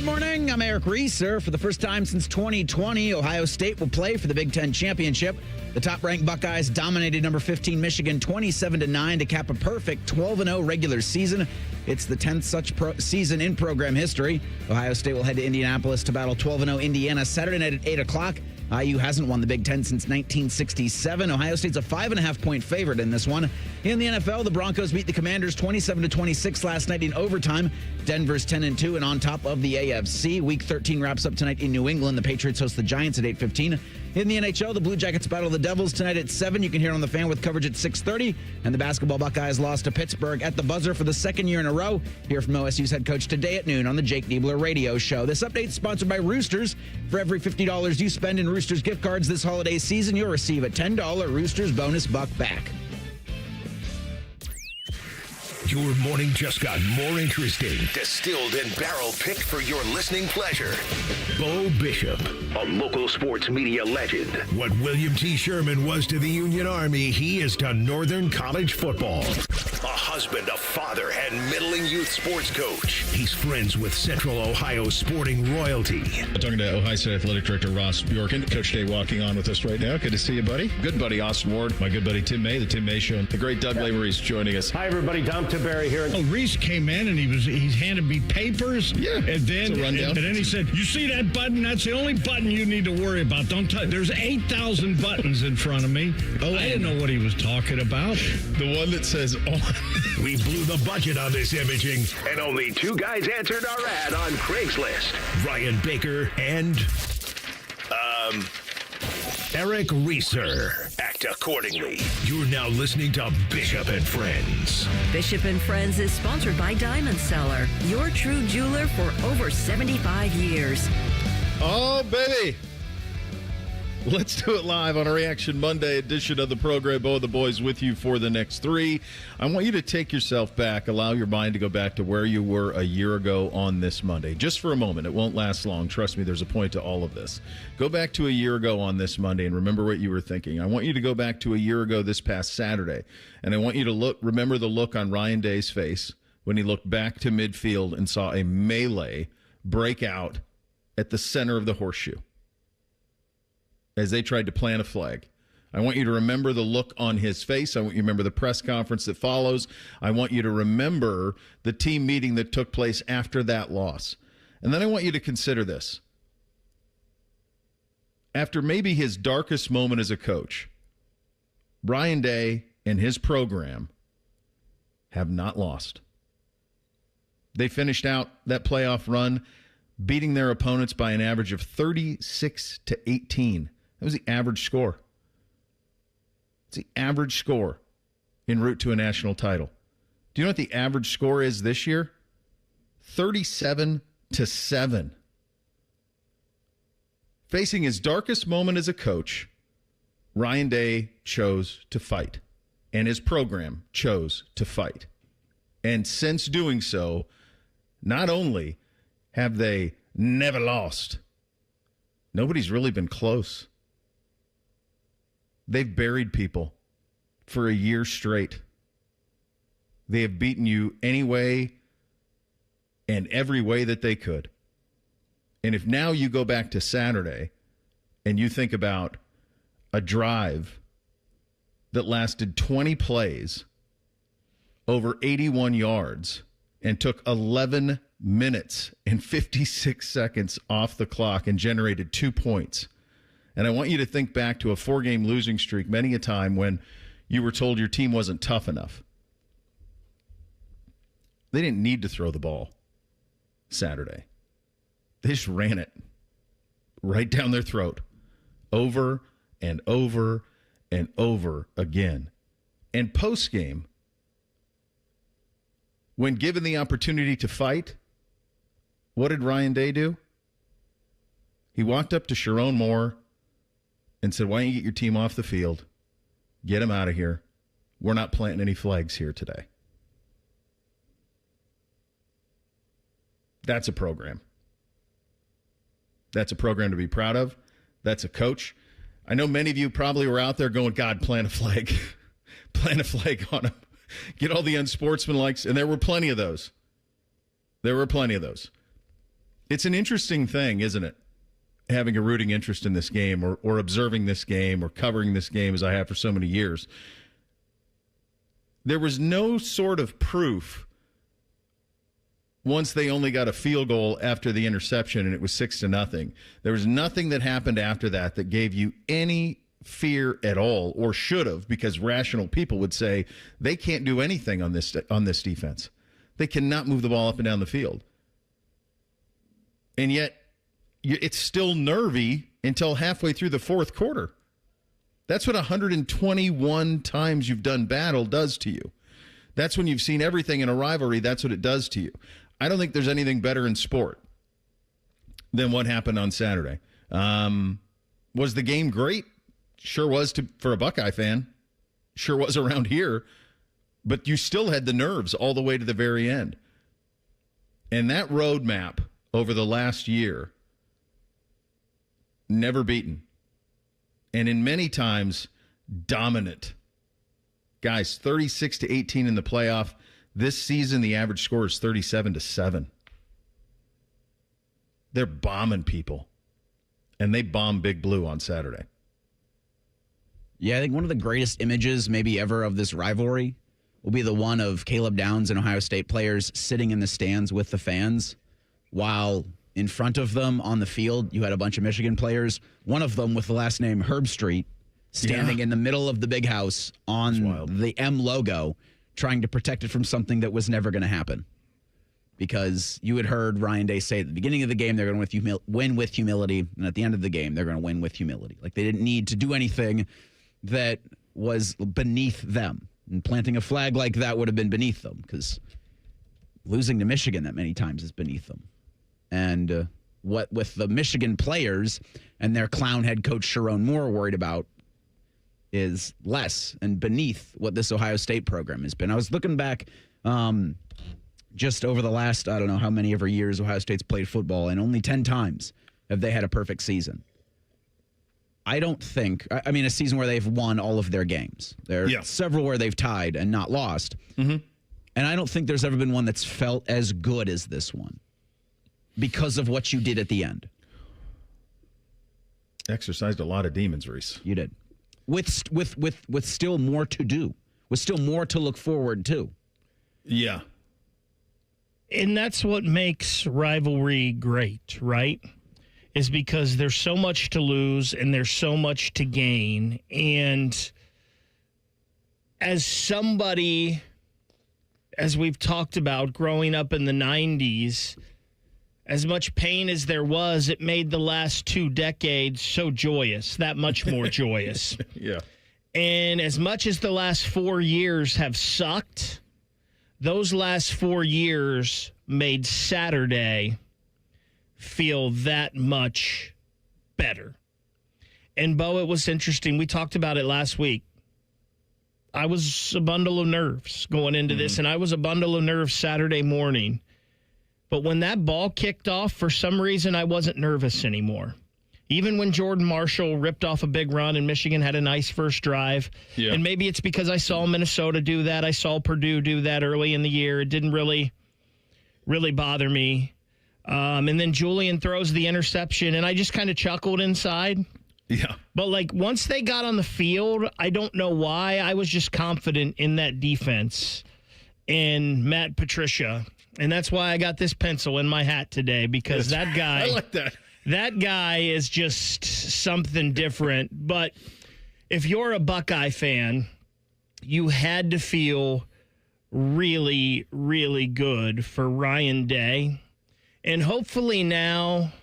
Good morning. I'm Eric Reeser. For the first time since 2020, Ohio State will play for the Big Ten Championship. The top-ranked Buckeyes dominated number 15 Michigan 27-9 to cap a perfect 12-0 regular season. It's the 10th such season in program history. Ohio State will head to Indianapolis to battle 12-0 Indiana Saturday night at 8 o'clock. IU hasn't won the Big Ten since 1967. Ohio State's a 5.5-point favorite in this one. In the NFL, the Broncos beat the Commanders 27-26 last night in overtime. Denver's 10-2 and on top of the AFC. Week 13 wraps up tonight in New England. The Patriots host the Giants at 8:15. In the NHL, the Blue Jackets battle the Devils tonight at 7. You can hear it on the Fan with coverage at 6:30. And the basketball Buckeyes lost to Pittsburgh at the buzzer for the second year in a row. Hear from OSU's head coach today at noon on the Jake Diebler Radio Show. This update is sponsored by Roosters. For every $50 you spend in Roosters gift cards this holiday season, you'll receive a $10 Roosters bonus buck back. Your morning just got more interesting. Distilled and barrel-picked for your listening pleasure. Bo Bishop, a local sports media legend. What William T. Sherman was to the Union Army, he is to Northern College football. A husband, a father, and middling youth sports coach. He's friends with Central Ohio sporting royalty. I'm talking to Ohio State Athletic Director Ross Bjorken. Coach Day walking on with us right now. Good to see you, buddy. Good buddy Austin Ward. My good buddy Tim May, the Tim May Show. The great Doug Lavery is joining us. Hi, everybody. Dom Tiberi here. Oh, Reese came in and he handed me papers. Yeah, and then he said, "You see that button? That's the only button you need to worry about. Don't touch. There's 8,000 buttons in front of me." Oh, I didn't know what he was talking about. The one that says on. We blew the budget on this imaging, and only two guys answered our ad on Craigslist. Ryan Baker and Eric Reeser. Act accordingly. You're now listening to Bishop and Friends. Bishop and Friends is sponsored by Diamond Seller, your true jeweler for over 75 years. Oh, baby. Let's do it live on a Reaction Monday edition of the program. Bo and the boys with you for the next 3. I want you to take yourself back, allow your mind to go back to where you were a year ago on this Monday. Just for a moment. It won't last long. Trust me, there's a point to all of this. Go back to a year ago on this Monday and remember what you were thinking. I want you to go back to a year ago this past Saturday, and I want you to remember the look on Ryan Day's face when he looked back to midfield and saw a melee break out at the center of the horseshoe as they tried to plant a flag. I want you to remember the look on his face. I want you to remember the press conference that follows. I want you to remember the team meeting that took place after that loss. And then I want you to consider this. After maybe his darkest moment as a coach, Ryan Day and his program have not lost. They finished out that playoff run beating their opponents by an average of 36-18. That was the average score. It's the average score en route to a national title. Do you know what the average score is this year? 37-7. Facing his darkest moment as a coach, Ryan Day chose to fight, and his program chose to fight. And since doing so, not only have they never lost, nobody's really been close. They've buried people for a year straight. They have beaten you any way and every way that they could. And if now you go back to Saturday and you think about a drive that lasted 20 plays, over 81 yards, and took 11 minutes and 56 seconds off the clock and generated 2 points. And I want you to think back to a 4-game losing streak many a time when you were told your team wasn't tough enough. They didn't need to throw the ball Saturday. They just ran it right down their throat over and over and over again. And post-game, when given the opportunity to fight, what did Ryan Day do? He walked up to Sharon Moore and said, "Why don't you get your team off the field? Get them out of here. We're not planting any flags here today." That's a program. That's a program to be proud of. That's a coach. I know many of you probably were out there going, "God, plant a flag." Plant a flag on him. Get all the unsportsmanlikes. And there were plenty of those. It's an interesting thing, isn't it? Having a rooting interest in this game or observing this game or covering this game as I have for so many years. There was no sort of proof once they only got a field goal after the interception and it was 6-0. There was nothing that happened after that that gave you any fear at all, or should have, because rational people would say they can't do anything on this defense. They cannot move the ball up and down the field. And yet, it's still nervy until halfway through the fourth quarter. That's what 121 times you've done battle does to you. That's when you've seen everything in a rivalry. That's what it does to you. I don't think there's anything better in sport than what happened on Saturday. Was the game great? Sure was for a Buckeye fan. Sure was around here. But you still had the nerves all the way to the very end. And that roadmap over the last year, never beaten. And in many times, dominant. Guys, 36-18 in the playoff. This season, the average score is 37-7. They're bombing people. And they bombed Big Blue on Saturday. Yeah, I think one of the greatest images maybe ever of this rivalry will be the one of Caleb Downs and Ohio State players sitting in the stands with the fans while in front of them on the field you had a bunch of Michigan players, one of them with the last name Herbstreit, standing in the middle of the big house on the M logo, trying to protect it from something that was never going to happen. Because you had heard Ryan Day say at the beginning of the game they're going to win with humility, and at the end of the game they're going to win with humility. Like they didn't need to do anything that was beneath them. And planting a flag like that would have been beneath them, because losing to Michigan that many times is beneath them. And what with the Michigan players and their clown head coach Sharon Moore worried about is less and beneath what this Ohio State program has been. I was looking back just over the last, I don't know how many ever years Ohio State's played football, and only 10 times have they had a perfect season. I don't think, I mean, a season where they've won all of their games. There are several where they've tied and not lost. Mm-hmm. And I don't think there's ever been one that's felt as good as this one because of what you did at the end. Exercised a lot of demons, Reese. You did. With still more to do. With still more to look forward to. Yeah. And that's what makes rivalry great, right? Is because there's so much to lose and there's so much to gain. And as somebody, as we've talked about, growing up in the 90s, as much pain as there was, it made the last 2 decades so joyous, that much more joyous. Yeah. And as much as the last 4 years have sucked, those last 4 years made Saturday feel that much better. And, Bo, it was interesting. We talked about it last week. I was a bundle of nerves going into this, and I was a bundle of nerves Saturday morning. But when that ball kicked off, for some reason, I wasn't nervous anymore. Even when Jordan Marshall ripped off a big run and Michigan had a nice first drive. Yeah. And maybe it's because I saw Minnesota do that. I saw Purdue do that early in the year. It didn't really bother me. And then Julian throws the interception, and I just kind of chuckled inside. Yeah. But, like, once they got on the field, I don't know why, I was just confident in that defense and Matt Patricia. And that's why I got this pencil in my hat today, because that guy... I like that. That guy is just something different. But if you're a Buckeye fan, you had to feel really, really good for Ryan Day. And hopefully now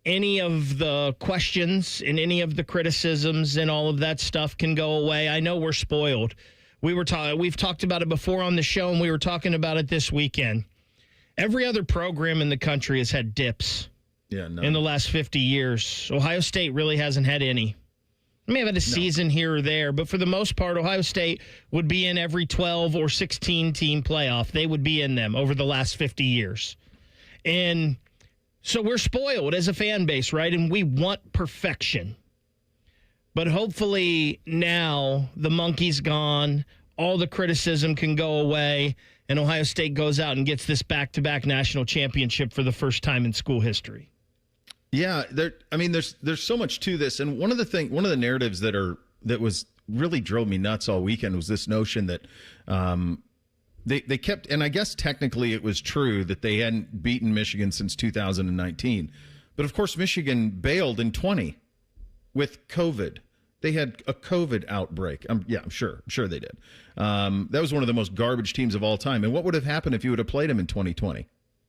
any of the questions and any of the criticisms and all of that stuff can go away. I know we're spoiled. We've talked about it before on the show, and we were talking about it this weekend. Every other program in the country has had dips in the last 50 years. Ohio State really hasn't had any. I may have had a season here or there, but for the most part, Ohio State would be in every 12 or 16 team playoff. They would be in them over the last 50 years. And so we're spoiled as a fan base, right? And we want perfection. But hopefully now the monkey's gone. All the criticism can go away. and Ohio State goes out and gets this back-to-back national championship for the first time in school history. Yeah, there's so much to this, and one of the narratives that was really drove me nuts all weekend was this notion that they kept, and I guess technically it was true that they hadn't beaten Michigan since 2019, but of course Michigan bailed in 20 with COVID. They had a COVID outbreak. I'm sure they did. That was one of the most garbage teams of all time. And what would have happened if you would have played them in 2020?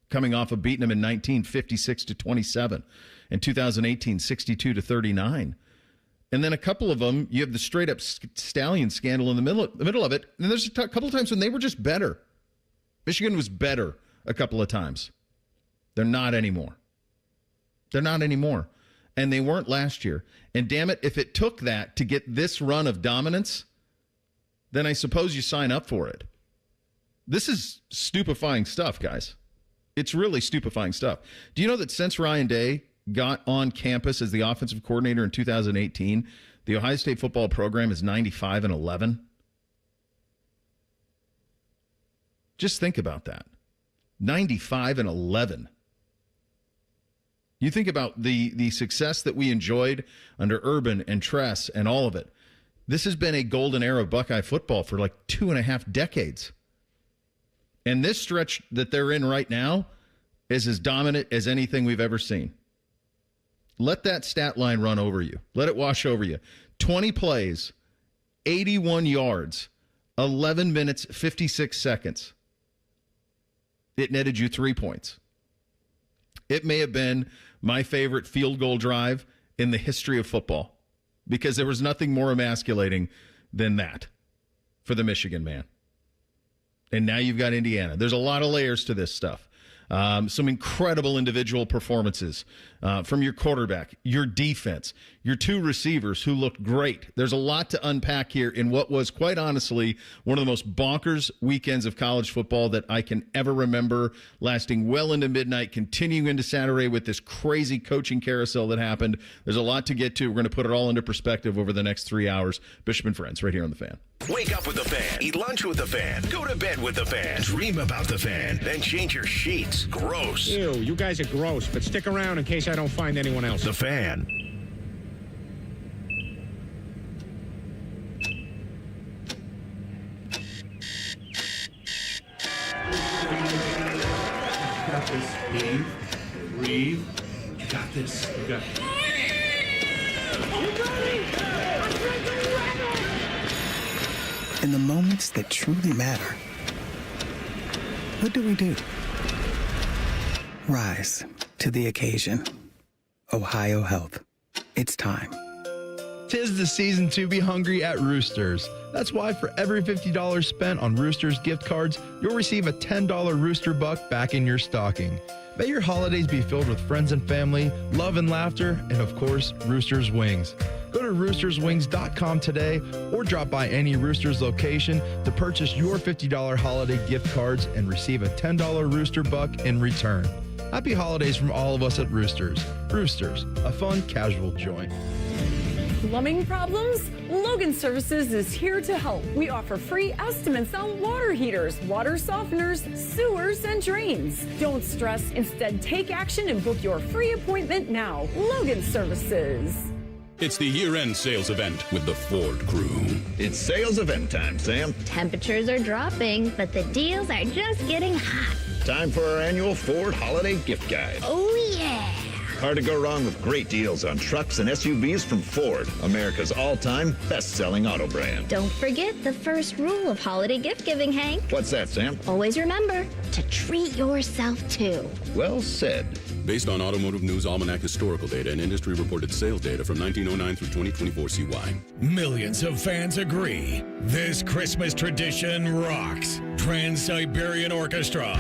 Coming off of beating them in 19, 56-27. In 2018, 62-39. And then a couple of them, you have the straight-up Stallion scandal in the middle of it. And there's a couple of times when they were just better. Michigan was better a couple of times. They're not anymore. And they weren't last year. And damn it, if it took that to get this run of dominance, then I suppose you sign up for it. This is stupefying stuff, guys. It's really stupefying stuff. Do you know that since Ryan Day got on campus as the offensive coordinator in 2018, the Ohio State football program is 95-11? Just think about that. 95-11. You think about the success that we enjoyed under Urban and Tress and all of it. This has been a golden era of Buckeye football for like 2.5 decades. And this stretch that they're in right now is as dominant as anything we've ever seen. Let that stat line run over you. Let it wash over you. 20 plays, 81 yards, 11 minutes, 56 seconds. It netted you 3 points. It may have been my favorite field goal drive in the history of football because there was nothing more emasculating than that for the Michigan man. And now you've got Indiana. There's a lot of layers to this stuff. Some incredible individual performances from your quarterback, your defense, your two receivers who looked great. There's a lot to unpack here in what was, quite honestly, one of the most bonkers weekends of college football that I can ever remember, lasting well into midnight, continuing into Saturday with this crazy coaching carousel that happened. There's a lot to get to. We're going to put it all into perspective over the next 3 hours. Bishop and Friends, right here on The Fan. Wake up with the Fan. Eat lunch with the Fan. Go to bed with the Fan. Dream about the Fan. Then change your sheets. Gross. Ew, you guys are gross, but stick around in case I don't find anyone else. The Fan. Got this. Breathe. You got this. You got this. In the moments that truly matter, what do? Rise to the occasion. Ohio Health. It's time. 'Tis the season to be hungry at Roosters. That's why for every $50 spent on Roosters gift cards, you'll receive a $10 Rooster Buck back in your stocking. May your holidays be filled with friends and family, love and laughter, and of course, Roosters Wings. Go to roosterswings.com today or drop by any Roosters location to purchase your $50 holiday gift cards and receive a $10 Rooster Buck in return. Happy holidays from all of us at Roosters. Roosters, a fun, casual joint. Plumbing problems? Logan Services is here to help. We offer free estimates on water heaters, water softeners, sewers, and drains. Don't stress. Instead, take action and book your free appointment now. Logan Services. It's the year-end sales event with the Ford crew. It's sales event time, Sam. Temperatures are dropping, but the deals are just getting hot. Time for our annual Ford Holiday Gift Guide. Oh, yeah. Hard to go wrong with great deals on trucks and SUVs from Ford, America's all-time best-selling auto brand. Don't forget the first rule of holiday gift giving, Hank. What's that, Sam? Always remember to treat yourself, too. Well said. Based on Automotive News Almanac historical data and industry-reported sales data from 1909 through 2024 CY. Millions of fans agree. This Christmas tradition rocks. Trans-Siberian Orchestra,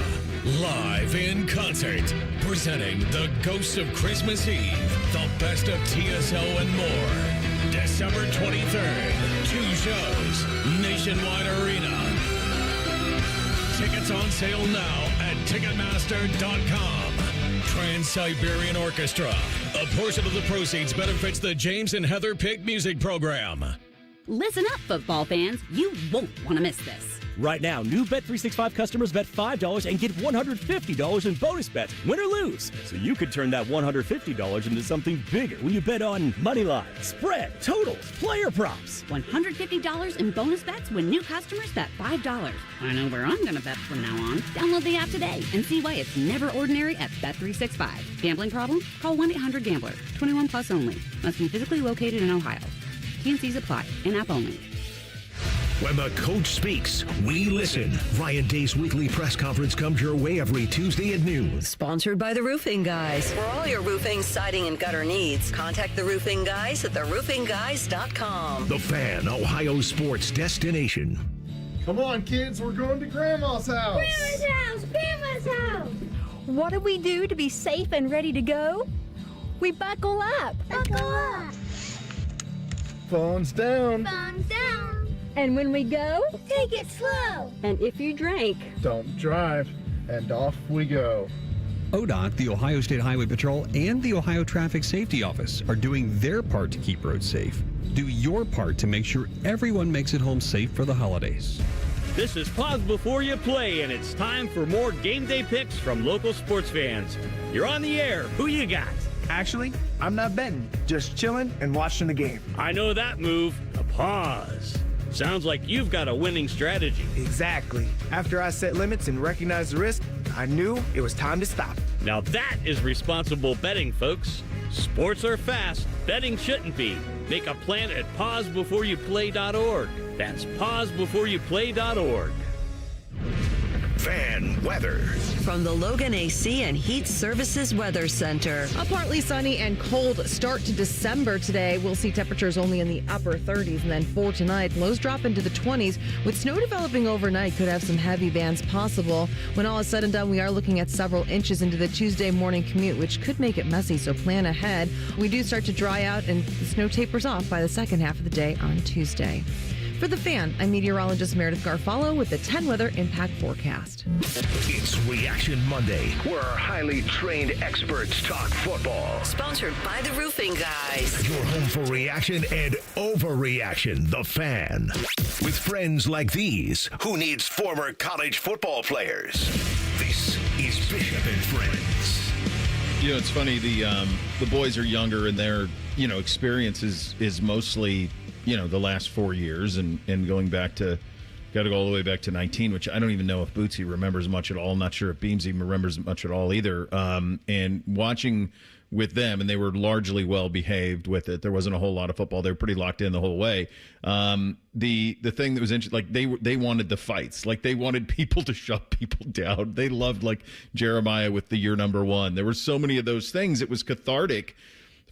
live in concert, presenting The Ghosts of Christmas Eve, the best of TSO and more. December 23rd, 2 shows, Nationwide Arena. Tickets on sale now at Ticketmaster.com. Trans-Siberian Orchestra. A portion of the proceeds benefits the James and Heather Pick Music Program. Listen up, football fans. You won't want to miss this. Right now, new Bet365 customers bet $5 and get $150 in bonus bets, win or lose. So you could turn that $150 into something bigger when you bet on money line, spread, totals, player props. $150 in bonus bets when new customers bet $5. I know where I'm going to bet from now on. Download the app today and see why it's never ordinary at Bet365. Gambling problem? Call 1-800-GAMBLER. 21 plus only. Must be physically located in Ohio. T&Cs apply. In-app only. When the coach speaks, we listen. Ryan Day's weekly press conference comes your way every Tuesday at noon. Sponsored by the Roofing Guys. For all your roofing, siding, and gutter needs, contact the Roofing Guys at theroofingguys.com. The Fan, Ohio sports destination. Come on, kids, we're going to Grandma's house. Grandma's house! Grandma's house! What do we do to be safe and ready to go? We buckle up. Buckle up! Phones down. Phones down! And when we go, take it slow. And if you drank, don't drive. And off we go. ODOT, the Ohio State Highway Patrol, and the Ohio Traffic Safety Office are doing their part to keep roads safe. Do your part to make sure everyone makes it home safe for the holidays. This is Pause Before You Play, and it's time for more game day picks from local sports fans. You're on the air. Who you got? Actually, I'm not betting, just chilling and watching the game. I know that move. A pause. Sounds like you've got a winning strategy. Exactly. After I set limits and recognized the risk, I knew it was time to stop. Now that is responsible betting, folks. Sports are fast. Betting shouldn't be. Make a plan at pausebeforeyouplay.org. That's pausebeforeyouplay.org. Fan weather. From the Logan AC and Heat Services Weather Center. A partly sunny and cold start to December today. We'll see temperatures only in the upper 30s, and then for tonight, lows drop into the 20s. With snow developing overnight, could have some heavy bands possible. When all is said and done, we are looking at several inches into the Tuesday morning commute, which could make it messy, so plan ahead. We do start to dry out, and the snow tapers off by the second half of the day on Tuesday. For The Fan, I'm meteorologist Meredith Garfalo with the 10 Weather Impact Forecast. It's Reaction Monday, where our highly trained experts talk football. Sponsored by the Roofing Guys. Your home for reaction and overreaction, The Fan. With friends like these, who needs former college football players? This is Bishop and Friends. You know, it's funny, the boys are younger and their, experience is mostly, the last 4 years and going back to, got to go all the way back to 19, which I don't even know if Bootsy remembers much at all. I'm not sure if Beams even remembers much at all either. And watching with them, and they were largely well behaved with it. There wasn't a whole lot of football. They were pretty locked in the whole way. The thing that was interesting, like they wanted the fights, like they wanted people to shut people down. They loved like Jeremiah with the year number 1. There were so many of those things. It was cathartic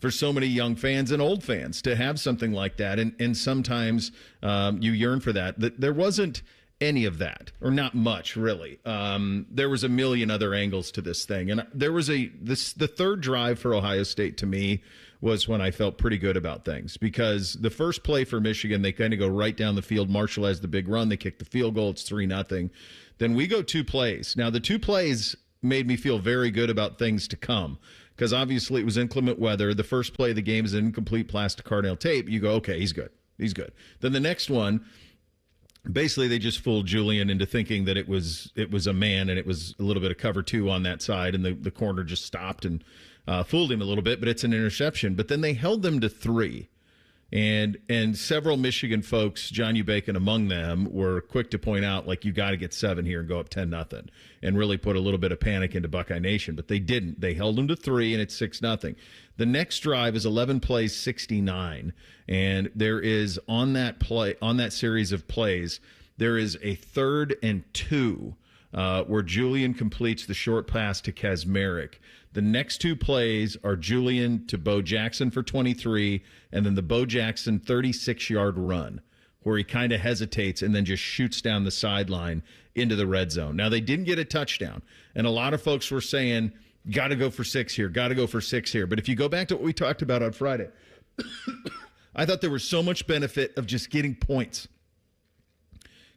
for so many young fans and old fans to have something like that. And sometimes you yearn for that. There wasn't any of that, or not much, really. There was a million other angles to this thing. And there was the third drive for Ohio State, to me, was when I felt pretty good about things. Because the first play for Michigan, they kind of go right down the field. Marshall has the big run. They kick the field goal. It's 3-0. Then we go 2 plays. Now, the 2 plays made me feel very good about things to come. Because obviously it was inclement weather. The first play of the game is an incomplete plastic cardinal tape. You go, okay, he's good. He's good. Then the next one, basically they just fooled Julian into thinking that it was a man, and it was a little bit of cover 2 on that side, and the corner just stopped and fooled him a little bit, but it's an interception. But then they held them to 3. And several Michigan folks, John Bacon among them, were quick to point out, like, you got to get 7 here and go up 10-0 and really put a little bit of panic into Buckeye Nation. But they didn't. They held them to 3, and it's 6-0. The next drive is 11 plays, 69. And there is on that series of plays, there is a 3rd and 2 where Julian completes the short pass to Kazmarek. The next 2 plays are Julian to Bo Jackson for 23, and then the Bo Jackson 36-yard run, where he kind of hesitates and then just shoots down the sideline into the red zone. Now, they didn't get a touchdown, and a lot of folks were saying, got to go for 6 here, got to go for 6 here. But if you go back to what we talked about on Friday, I thought there was so much benefit of just getting points.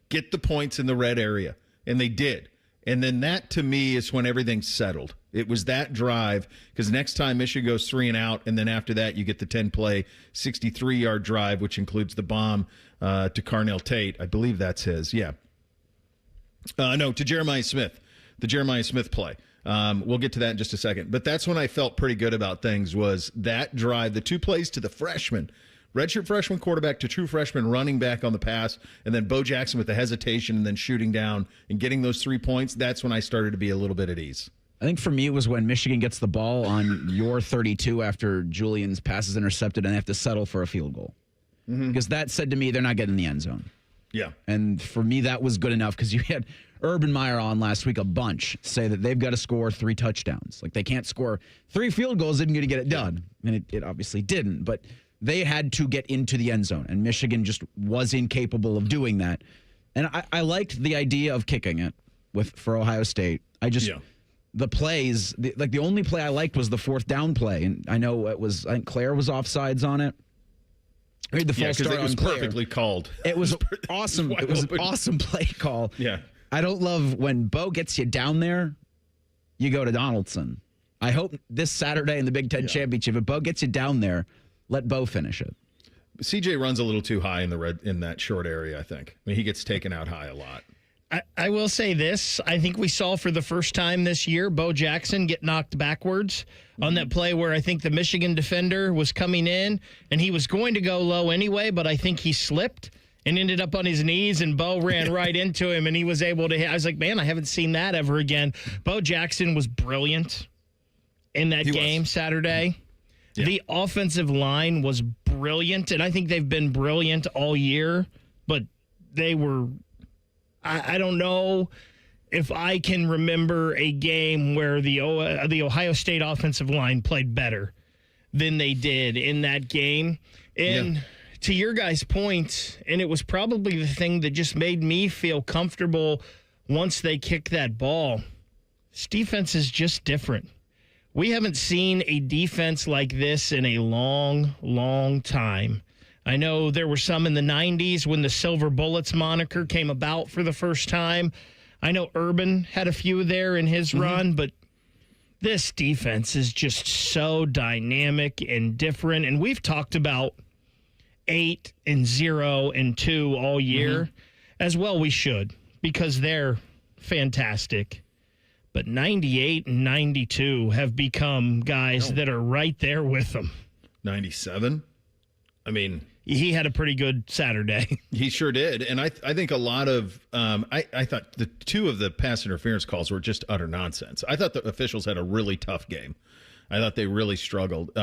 Get the points in the red area, and they did. And then that, to me, is when everything settled. It was that drive, because next time Michigan goes 3 and out, and then after that you get the 10-play, 63-yard drive, which includes the bomb to Carnell Tate. I believe that's his. Yeah. No, to Jeremiah Smith. The Jeremiah Smith play. We'll get to that in just a second. But that's when I felt pretty good about things, was that drive, the 2 plays to the freshman, redshirt freshman quarterback to true freshman running back on the pass, and then Bo Jackson with the hesitation and then shooting down and getting those 3 points. That's when I started to be a little bit at ease. I think for me it was when Michigan gets the ball on your 32 after Julian's pass is intercepted and they have to settle for a field goal. Because that said to me they're not getting in the end zone. Yeah. And for me that was good enough, because you had Urban Meyer on last week a bunch say that they've got to score 3 touchdowns. Like, they can't score 3 field goals, isn't going to get it done. And it obviously didn't. But they had to get into the end zone, and Michigan just was incapable of doing that. And I liked the idea of kicking it for Ohio State. The plays, the only play I liked was the 4th down play. And I think Claire was offsides on it. I made the false start it was on Claire. Perfectly called. It was awesome. It was an awesome play call. Yeah. I don't love when Bo gets you down there, you go to Donaldson. I hope this Saturday in the Big Ten Championship, if Bo gets you down there, let Bo finish it. CJ runs a little too high in that short area, I think. I mean, he gets taken out high a lot. I will say this. I think we saw for the first time this year Bo Jackson get knocked backwards on that play where I think the Michigan defender was coming in, and he was going to go low anyway, but I think he slipped and ended up on his knees, and Bo ran right into him, and he was able to hit. I was like, man, I haven't seen that ever again. Bo Jackson was brilliant in that game Saturday. Yeah. The offensive line was brilliant, and I think they've been brilliant all year, but they were... I don't know if I can remember a game where the Ohio State offensive line played better than they did in that game. And to your guys' point, and it was probably the thing that just made me feel comfortable once they kicked that ball, this defense is just different. We haven't seen a defense like this in a long, long time. I know there were some in the 90s when the Silver Bullets moniker came about for the first time. I know Urban had a few there in his run, but this defense is just so dynamic and different. And we've talked about 8-0-2 all year. As well we should, because they're fantastic. But 98 and 92 have become guys that are right there with them. 97? I mean... He had a pretty good Saturday. He sure did. And I think a lot of I thought the 2 of the pass interference calls were just utter nonsense. I thought the officials had a really tough game. I thought they really struggled.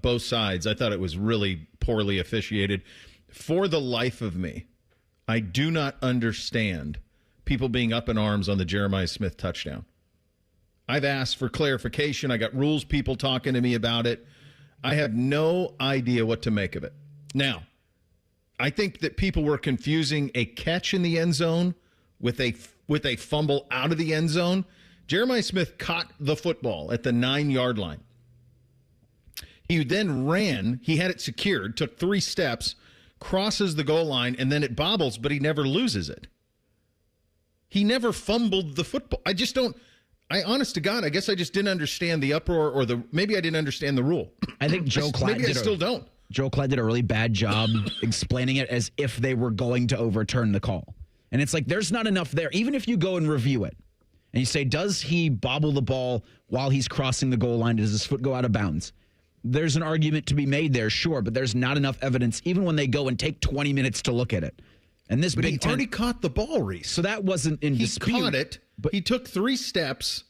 Both sides. I thought it was really poorly officiated. For the life of me, I do not understand people being up in arms on the Jeremiah Smith touchdown. I've asked for clarification. I got rules people talking to me about it. I have no idea what to make of it. Now, I think that people were confusing a catch in the end zone with a fumble out of the end zone. Jeremiah Smith caught the football at the 9-yard line. He then ran. He had it secured, took 3 steps, crosses the goal line, and then it bobbles, but he never loses it. He never fumbled the football. Honest to God, I guess I just didn't understand the uproar, or maybe I didn't understand the rule. I think Joe Klatt maybe I still don't. Joe Klatt did a really bad job explaining it as if they were going to overturn the call. And it's like, there's not enough there. Even if you go and review it and you say, does he bobble the ball while he's crossing the goal line? Does his foot go out of bounds? There's an argument to be made there, sure, but there's not enough evidence, even when they go and take 20 minutes to look at it. And this Big Ten already caught the ball, Reese. So that wasn't in dispute. He caught it, but he took 3 steps.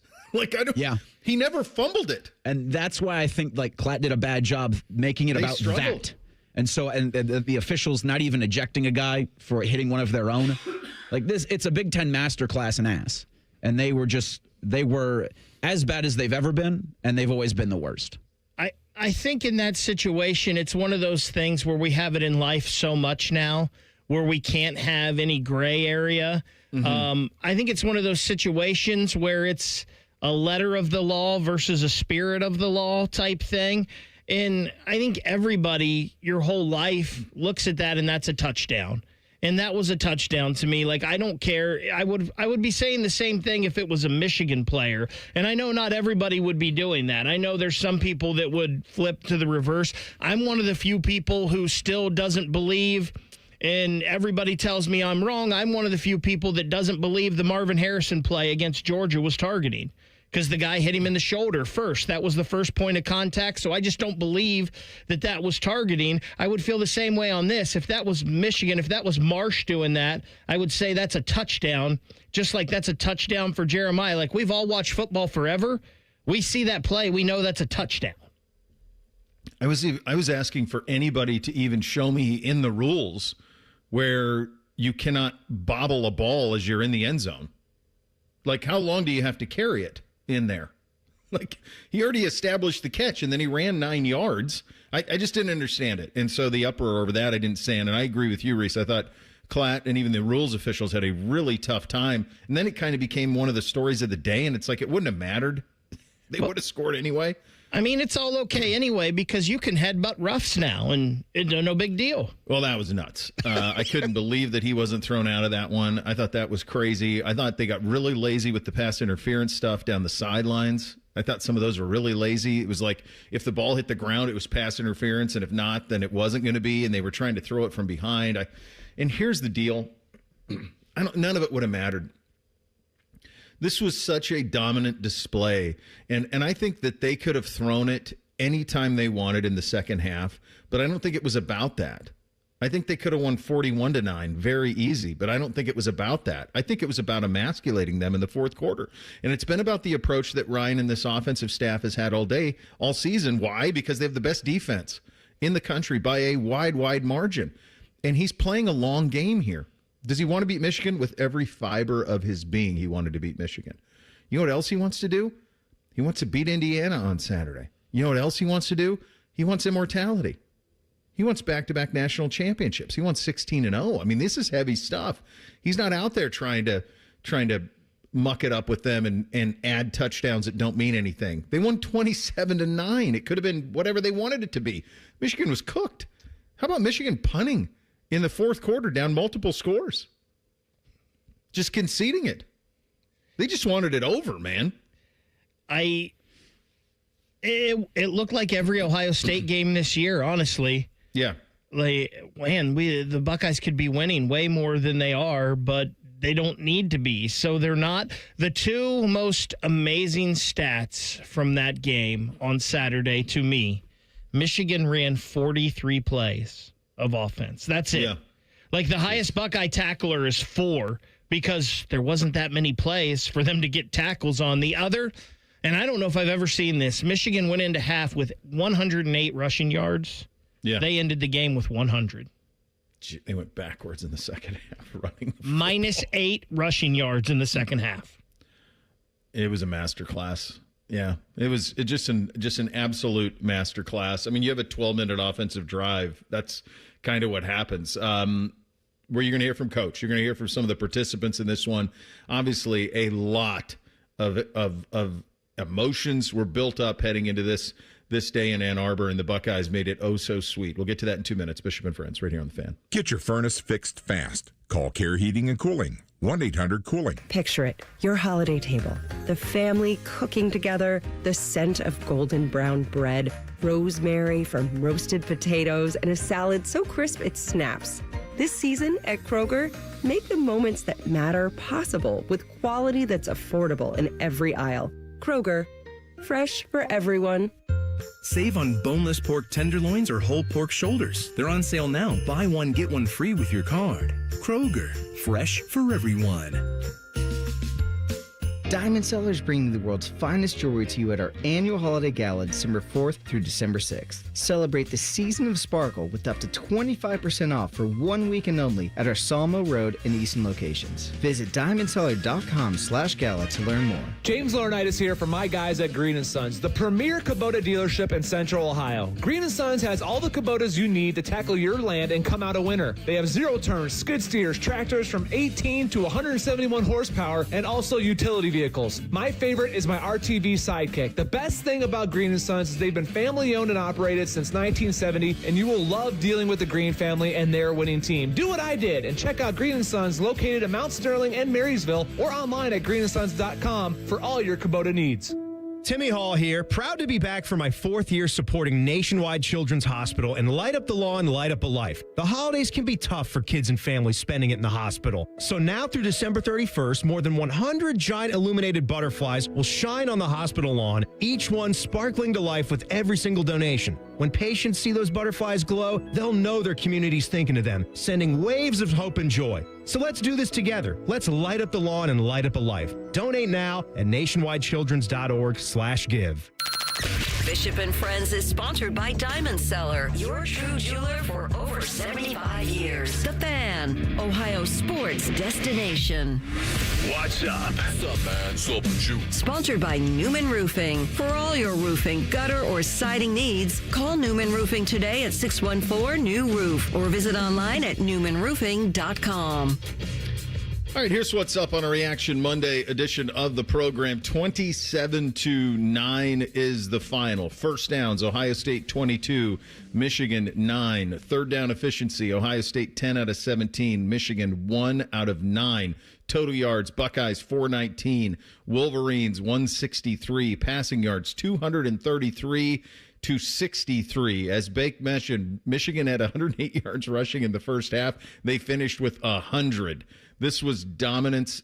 He never fumbled it. And that's why I think Klatt did a bad job making it about that. And so, and the officials not even ejecting a guy for hitting one of their own. It's a Big Ten masterclass in ass. And they were as bad as they've ever been, and they've always been the worst. I think in that situation, it's one of those things where we have it in life so much now, where we can't have any gray area. I think it's one of those situations where it's a letter of the law versus a spirit of the law type thing. And I think everybody, your whole life, looks at that and that's a touchdown. And that was a touchdown to me. Like, I don't care. I would be saying the same thing if it was a Michigan player. And I know not everybody would be doing that. I know there's some people that would flip to the reverse. I'm one of the few people who still doesn't believe, and everybody tells me I'm wrong. I'm one of the few people that doesn't believe the Marvin Harrison play against Georgia was targeting, because the guy hit him in the shoulder first. That was the first point of contact, so I just don't believe that was targeting. I would feel the same way on this. If that was Michigan, if that was Marsh doing that, I would say that's a touchdown, just like that's a touchdown for Jeremiah. Like, we've all watched football forever. We see that play. We know that's a touchdown. I was asking for anybody to even show me in the rules where you cannot bobble a ball as you're in the end zone. Like, how long do you have to carry it in there? Like, he already established the catch, and then he ran 9 yards. I just didn't understand it. And so the uproar over that I didn't stand. And I agree with you, Reese. I thought Klatt and even the rules officials had a really tough time. And then it kind of became one of the stories of the day, and it's like it wouldn't have mattered. They would have scored anyway. I mean, it's all okay anyway, because you can headbutt roughs now, and it's no big deal. Well, that was nuts. I couldn't believe that he wasn't thrown out of that one. I thought that was crazy. I thought they got really lazy with the pass interference stuff down the sidelines. I thought some of those were really lazy. It was like if the ball hit the ground, it was pass interference, and if not, then it wasn't going to be, and they were trying to throw it from behind. And here's the deal. None of it would have mattered. This was such a dominant display, and I think that they could have thrown it anytime they wanted in the second half, but I don't think it was about that. I think they could have won 41-9 very easy, but I don't think it was about that. I think it was about emasculating them in the fourth quarter, and it's been about the approach that Ryan and this offensive staff has had all season. Why? Because they have the best defense in the country by a wide margin, and he's playing a long game here. Does he want to beat Michigan? With every fiber of his being, he wanted to beat Michigan. You know what else he wants to do? He wants to beat Indiana on Saturday. You know what else he wants to do? He wants immortality. He wants back-to-back national championships. He wants 16-0. I mean, this is heavy stuff. He's not out there trying to muck it up with them and add touchdowns that don't mean anything. They won 27-9. It could have been whatever they wanted it to be. Michigan was cooked. How about Michigan punting in the fourth quarter down multiple scores? Just conceding it. They just wanted it over, man. It looked like every Ohio State game this year, honestly. Yeah. Like, man, the Buckeyes could be winning way more than they are, but they don't need to be. So they're not. The two most amazing stats from that game on Saturday to me, Michigan ran 43 plays of offense. That's it. Yeah. Like, the highest Buckeye tackler is 4 because there wasn't that many plays for them to get tackles on. The other, and I don't know if I've ever seen this, Michigan went into half with 108 rushing yards. Yeah. They ended the game with 100. They went backwards in the second half, running -8 rushing yards in the second half. It was a masterclass. Yeah, it was just an absolute masterclass. I mean, you have a 12-minute offensive drive. That's kind of what happens. Where you're going to hear from Coach. You're going to hear from some of the participants in this one. Obviously, a lot of emotions were built up heading into this day in Ann Arbor, and the Buckeyes made it oh so sweet. We'll get to that in 2 minutes. Bishop and Friends, right here on The Fan. Get your furnace fixed fast. Call Care Heating and Cooling. 1-800-COOLING. Picture it, your holiday table, the family cooking together, the scent of golden brown bread, rosemary from roasted potatoes, and a salad so crisp it snaps. This season at Kroger, make the moments that matter possible with quality that's affordable in every aisle. Kroger, fresh for everyone. Save on boneless pork tenderloins or whole pork shoulders. They're on sale now. Buy one, get one free with your card. Kroger, fresh for everyone. Diamond Sellers bringing the world's finest jewelry to you at our annual holiday gala December 4th through December 6th. Celebrate the season of sparkle with up to 25% off for 1 weekend only at our Sawmill Road and Easton locations. Visit diamondseller.com/gala to learn more. James Laurinaitis here from my guys at Green & Sons, the premier Kubota dealership in Central Ohio. Green & Sons has all the Kubotas you need to tackle your land and come out a winner. They have zero-turn skid steers, tractors from 18 to 171 horsepower, and also utility vehicles. My favorite is my RTV Sidekick. The best thing about Green & Sons is they've been family owned and operated since 1970, and you will love dealing with the Green family and their winning team. Do what I did and check out Green & Sons located at Mount Sterling and Marysville or online at greenandsons.com for all your Kubota needs. Timmy Hall here, proud to be back for my 4th year supporting Nationwide Children's Hospital and Light Up the Lawn, Light Up a Life. The holidays can be tough for kids and families spending it in the hospital. So now through December 31st, more than 100 giant illuminated butterflies will shine on the hospital lawn, each one sparkling to life with every single donation. When patients see those butterflies glow, they'll know their community's thinking of them, sending waves of hope and joy. So let's do this together. Let's light up the lawn and light up a life. Donate now at nationwidechildrens.org/give. Bishop and Friends is sponsored by Diamond Seller, your true jeweler for over 75 years. The Fan, Ohio sports destination. What's up? What's up, man? Sup with you? Sponsored by Newman Roofing. For all your roofing, gutter, or siding needs, call Newman Roofing today at 614-NEW-ROOF or visit online at newmanroofing.com. All right, here's what's up on a Reaction Monday edition of the program. 27-9 is the final. First downs, Ohio State 22, Michigan 9. Third down efficiency, Ohio State 10 out of 17, Michigan 1 out of 9. Total yards, Buckeyes 419, Wolverines 163. Passing yards 233 to 63. As Bake mentioned, Michigan had 108 yards rushing in the first half. They finished with 100. This was dominance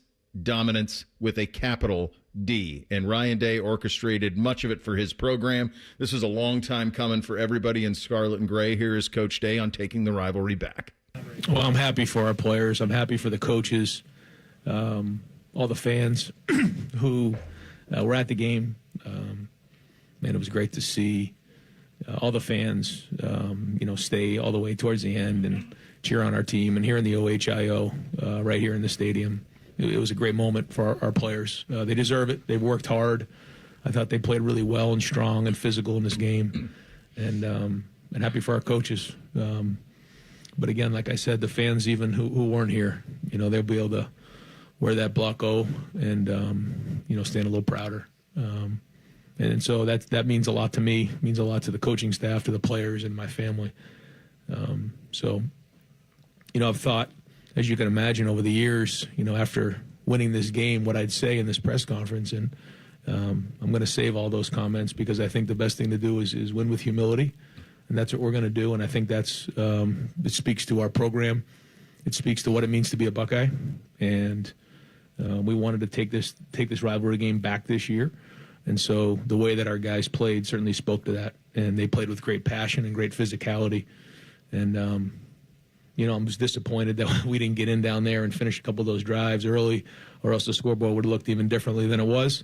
with a capital D. And Ryan Day orchestrated much of it for his program. This was a long time coming for everybody in Scarlet and Gray. Here is Coach Day on taking the rivalry back. Well, I'm happy for our players. I'm happy for the coaches, all the fans who were at the game. Man, it was great to see all the fans, stay all the way towards the end and cheer on our team. And here in the OHIO, right here in the stadium, it was a great moment for our players. They deserve it. They've worked hard. I thought they played really well and strong and physical in this game. And happy for our coaches. But again, like I said, the fans even who weren't here, they'll be able to wear that block O and, stand a little prouder. And so that means a lot to me, means a lot to the coaching staff, to the players, and my family. I've thought, as you can imagine, over the years, after winning this game, what I'd say in this press conference. And I'm going to save all those comments because I think the best thing to do is win with humility. And that's what we're going to do. And I think that's it speaks to our program. It speaks to what it means to be a Buckeye. And we wanted to take this rivalry game back this year. And so the way that our guys played certainly spoke to that. And they played with great passion and great physicality. And, I was disappointed that we didn't get in down there and finish a couple of those drives early, or else the scoreboard would have looked even differently than it was.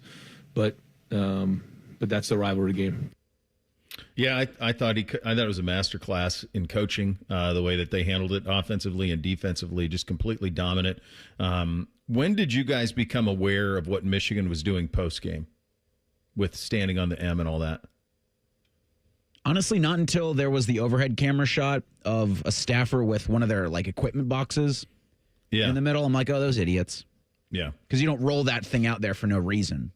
But that's the rivalry game. Yeah, I thought it was a masterclass in coaching, the way that they handled it offensively and defensively, just completely dominant. When did you guys become aware of what Michigan was doing post-game with standing on the M and all that? Honestly, not until there was the overhead camera shot of a staffer with one of their equipment boxes in the middle. I'm like, oh, those idiots. Yeah. Because you don't roll that thing out there for no reason.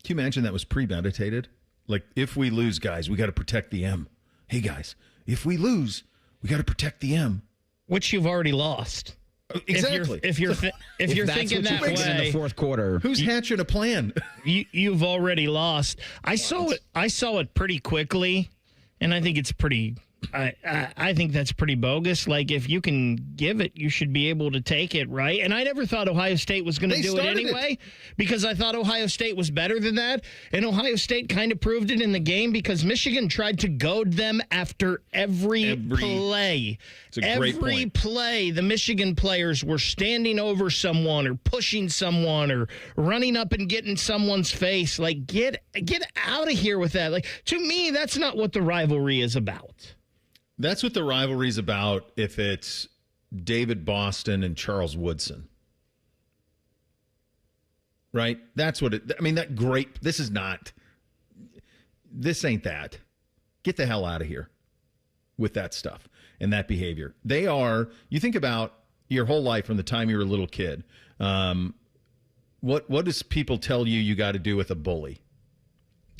Can you imagine that was premeditated? Like, if we lose, guys, we got to protect the M. Hey, guys, if we lose, we got to protect the M. Which you've already lost. Exactly. If you're thinking that way in the fourth quarter, who's hatching a plan? You've already lost. I saw it pretty quickly. And I think it's pretty. I think that's pretty bogus. Like, if you can give it, you should be able to take it, right? And I never thought Ohio State was going to do it anyway, because I thought Ohio State was better than that. And Ohio State kind of proved it in the game because Michigan tried to goad them after every play. It's a great point. Every play, the Michigan players were standing over someone or pushing someone or running up and getting someone's face. Like, get out of here with that. Like, to me, that's not what the rivalry is about. That's what the rivalry's about if it's David Boston and Charles Woodson. Right? That's what it... I mean, this ain't that. Get the hell out of here with that stuff and that behavior. You think about your whole life from the time you were a little kid. what does people tell you got to do with a bully?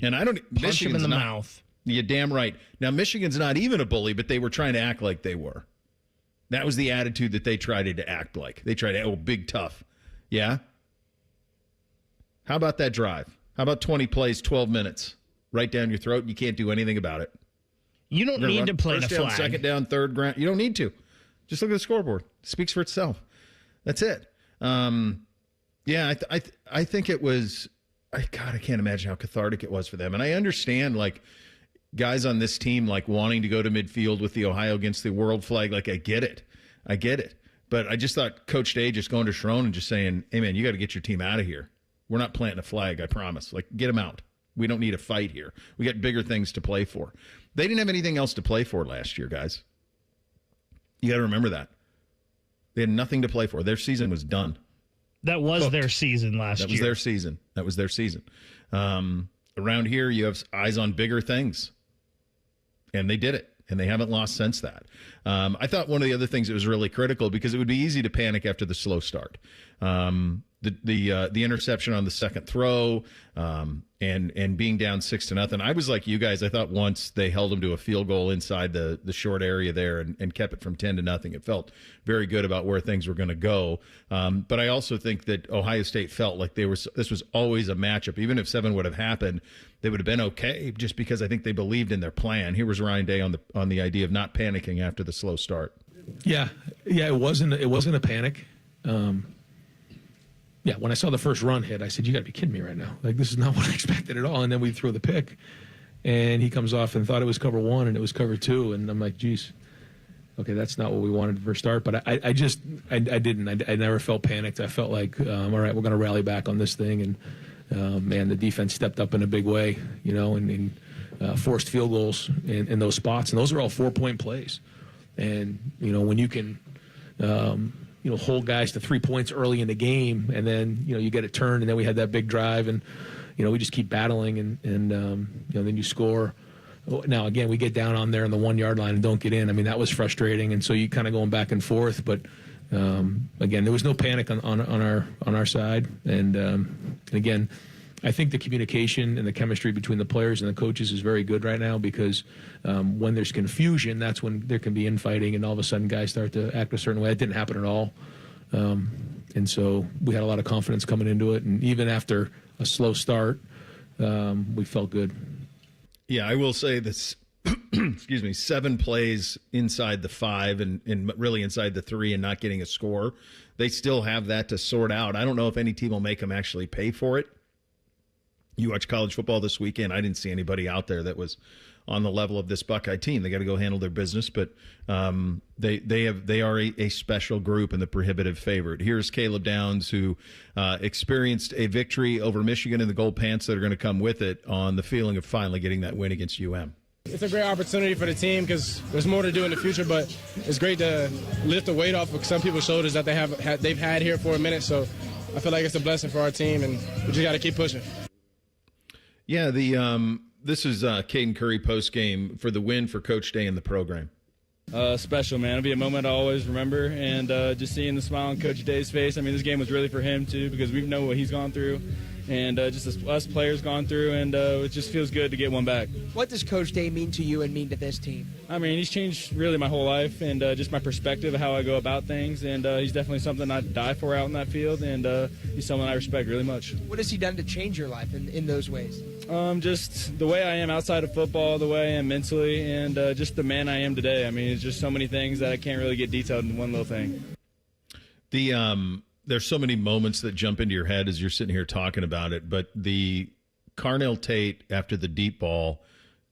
And I don't punch him in the mouth. You're damn right. Now Michigan's not even a bully, but they were trying to act like they were. That was the attitude that they tried to act like. They tried to, big tough. Yeah? How about that drive? How about 20 plays, 12 minutes? Right down your throat, and you can't do anything about it. You don't need to play the flag. First down, second down, third ground. You don't need to. Just look at the scoreboard. It speaks for itself. That's it. Yeah, I think it was, I can't imagine how cathartic it was for them. And I understand, like, guys on this team, like, wanting to go to midfield with the Ohio against the world flag. Like, I get it. But I just thought Coach Day just going to Sharon and just saying, hey, man, you got to get your team out of here. We're not planting a flag, I promise. Like, get them out. We don't need a fight here. We got bigger things to play for. They didn't have anything else to play for last year, guys. You got to remember that. They had nothing to play for. Their season was done. That was their season last year. That was their season. Around here, you have eyes on bigger things. And they did it. And they haven't lost since that. I thought one of the other things that was really critical, because it would be easy to panic after the slow start. The interception on the second throw, and being down 6-0. I was like you guys. I thought once they held them to a field goal inside the short area there and kept it from 10-0. It felt very good about where things were going to go. But I also think that Ohio State felt like this was always a matchup. Even if 7 would have happened, they would have been okay, just because I think they believed in their plan. Here was Ryan Day on the idea of not panicking after the slow start. Yeah, it wasn't a panic. Yeah, when I saw the first run hit, I said, you got to be kidding me right now. Like, this is not what I expected at all. And then we throw the pick, and he comes off and thought it was cover 1, and it was cover 2. And I'm like, geez, okay, that's not what we wanted for a start. But I didn't. I never felt panicked. I felt like, all right, we're going to rally back on this thing. And, man, the defense stepped up in a big way, and forced field goals in those spots. And those are all 4-point plays. And, when you can hold guys to 3 points early in the game, and then, you get it turned, and then we had that big drive, and, we just keep battling, and then you score. Now, again, we get down on there on the 1 yard line and don't get in. I mean, that was frustrating, and so you kind of going back and forth. But, again, there was no panic on our side. And again, I think the communication and the chemistry between the players and the coaches is very good right now, because when there's confusion, that's when there can be infighting, and all of a sudden guys start to act a certain way. That didn't happen at all. And so we had a lot of confidence coming into it. And even after a slow start, we felt good. Yeah, I will say this, 7 plays inside the 5 and really inside the 3 and not getting a score. They still have that to sort out. I don't know if any team will make them actually pay for it. You watch college football this weekend, I didn't see anybody out there that was on the level of this Buckeye team. They got to go handle their business, but they are a special group and the prohibitive favorite. Here's Caleb Downs, who experienced a victory over Michigan and the gold pants that are going to come with it, on the feeling of finally getting that win against UM. It's a great opportunity for the team, because there's more to do in the future, but it's great to lift the weight off of some people's shoulders that they've had here for a minute. So I feel like it's a blessing for our team, and we just got to keep pushing. Yeah, this is Caden Curry post-game for the win for Coach Day and the program. Special, man. It'll be a moment I'll always remember, and just seeing the smile on Coach Day's face. I mean, this game was really for him, too, because we know what he's gone through, and just us players gone through, and it just feels good to get one back. What does Coach Day mean to you and mean to this team? I mean, he's changed really my whole life, and just my perspective of how I go about things, and he's definitely something I'd die for out in that field, and he's someone I respect really much. What has he done to change your life in those ways? Just the way I am outside of football, the way I am mentally, and just the man I am today. I mean, it's just so many things that I can't really get detailed in one little thing. There's so many moments that jump into your head as you're sitting here talking about it, but the Carnell Tate after the deep ball,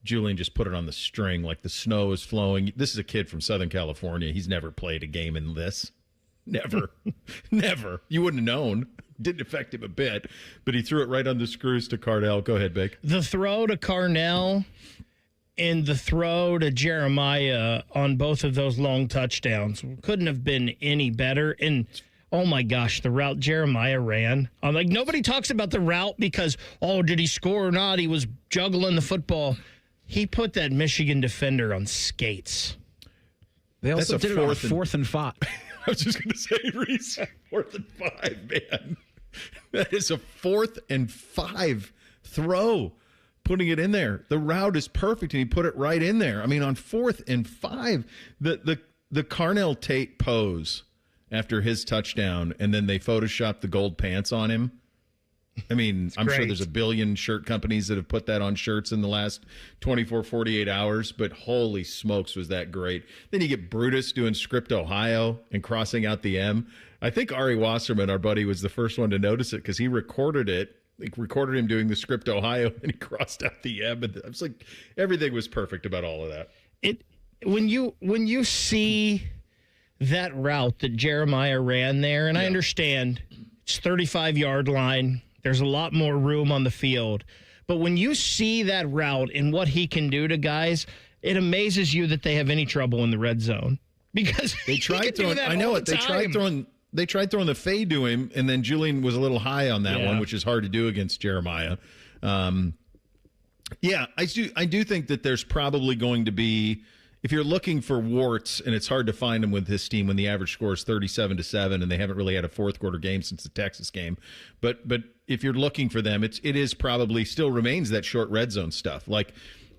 Julian just put it on the string like the snow is flowing. This is a kid from Southern California. He's never played a game in this. Never. Never. You wouldn't have known. Didn't affect him a bit, but he threw it right on the screws to Carnell. Go ahead, Bake. The throw to Carnell and the throw to Jeremiah on both of those long touchdowns couldn't have been any better. And oh my gosh, the route Jeremiah ran. I'm like, nobody talks about the route because, did he score or not? He was juggling the football. He put that Michigan defender on skates. They also did it on 4th and 5. I was just going to say, Reese, 4th and 5, man. That is a 4th and 5 throw, putting it in there. The route is perfect, and he put it right in there. I mean, on 4th and 5, the Carnell Tate pose after his touchdown, and then they photoshopped the gold pants on him. I mean, I'm sure there's a billion shirt companies that have put that on shirts in the last 24, 48 hours, but holy smokes, was that great. Then you get Brutus doing Script Ohio and crossing out the M. I think Ari Wasserman, our buddy, was the first one to notice it because he recorded it. Like, recorded him doing the Script Ohio, and he crossed out the M. And I was like, everything was perfect about all of that. When you see that route that Jeremiah ran there, and I understand it's 35-yard line. There's a lot more room on the field. But when you see that route and what he can do to guys, it amazes you that they have any trouble in the red zone. Because they tried throwing, I know it. They tried throwing the fade to him, and then Julian was a little high on that one, which is hard to do against Jeremiah. I do think that there's probably going to be, if you're looking for warts, and it's hard to find them with this team when the average score is 37-7, and they haven't really had a fourth quarter game since the Texas game. But if you're looking for them, it is probably still remains that short red zone stuff. Like,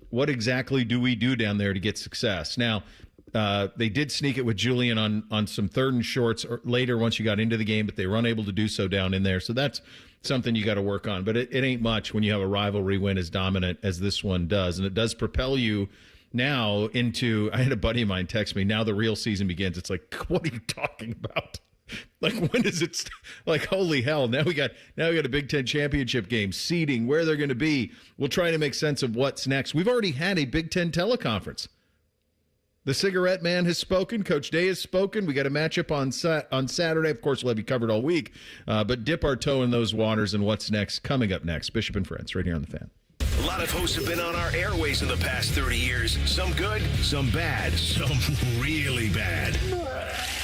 what exactly do we do down there to get success? Now, they did sneak it with Julian on some 3rd and shorts later once you got into the game, but they were unable to do so down in there. So that's something you got to work on. But it ain't much when you have a rivalry win as dominant as this one does. And it does propel you now into, I had a buddy of mine text me, now the real season begins. It's like, what are you talking about? Like, when is it? Like, holy hell! Now we got a Big Ten championship game, seeding, where they're going to be. We'll try to make sense of what's next. We've already had a Big Ten teleconference. The cigarette man has spoken. Coach Day has spoken. We got a matchup on Saturday. Of course, we'll have you covered all week. But dip our toe in those waters, and what's next? Coming up next, Bishop and Friends, right here on The Fan. A lot of hosts have been on our airways in the past 30 years. Some good, some bad, some really bad.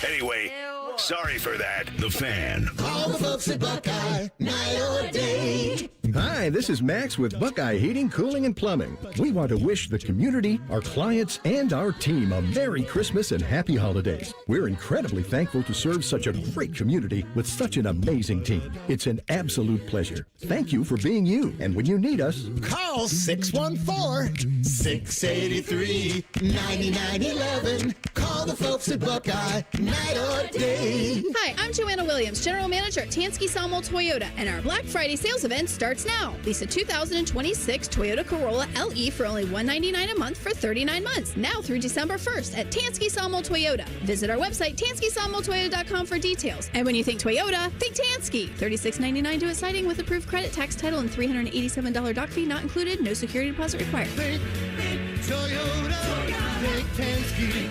Anyway, sorry for that. The Fan. All the folks at Buckeye, night or day. Hi, this is Max with Buckeye Heating, Cooling, and Plumbing. We want to wish the community, our clients, and our team a Merry Christmas and Happy Holidays. We're incredibly thankful to serve such a great community with such an amazing team. It's an absolute pleasure. Thank you for being you. And when you need us, call 614-683-9911. Call the folks at Buckeye, night or day. Hi, I'm Joanna Williams, General Manager at Tansky Sawmill Toyota, and our Black Friday sales event starts now. Lease a 2026 Toyota Corolla LE for only $199 a month for 39 months, now through December 1st at Tansky Sawmill Toyota. Visit our website, TanskySawmillToyota.com for details. And when you think Toyota, think Tansky. $36.99 to a sighting with approved credit, tax, title, and $387 dock fee not included. No security deposit required. Think Toyota. Think Tansky.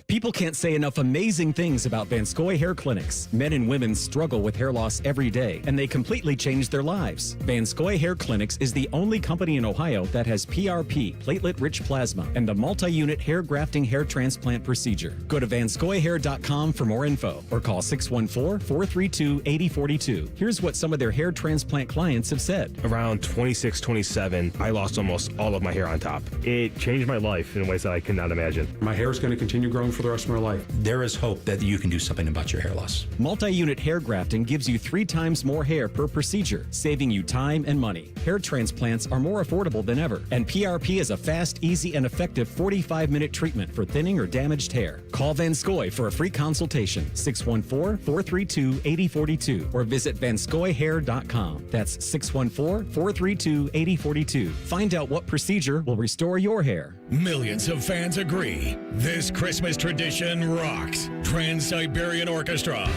People can't say enough amazing things about Vanscoy Hair Clinics. Men and women struggle with hair loss every day, and they completely change their lives. Vanscoy Hair Clinics is the only company in Ohio that has PRP, platelet-rich plasma, and the multi-unit hair grafting hair transplant procedure. Go to vanscoyhair.com for more info, or call 614-432-8042. Here's what some of their hair transplant clients have said. Around 26, 27, I lost almost all of my hair on top. It changed my life in ways that I could not imagine. My hair is going to continue growing for the rest of my life. There is hope that you can do something about your hair loss. Multi-unit hair grafting gives you 3 times more hair per procedure, saving you time and money. Hair transplants are more affordable than ever, and PRP is a fast, easy, and effective 45-minute treatment for thinning or damaged hair. Call Vanscoy for a free consultation, 614-432-8042, or visit vanscoyhair.com. That's 614-432-8042. Find out what procedure will restore your hair. Millions of fans agree. This Christmas tradition rocks. Trans-Siberian Orchestra,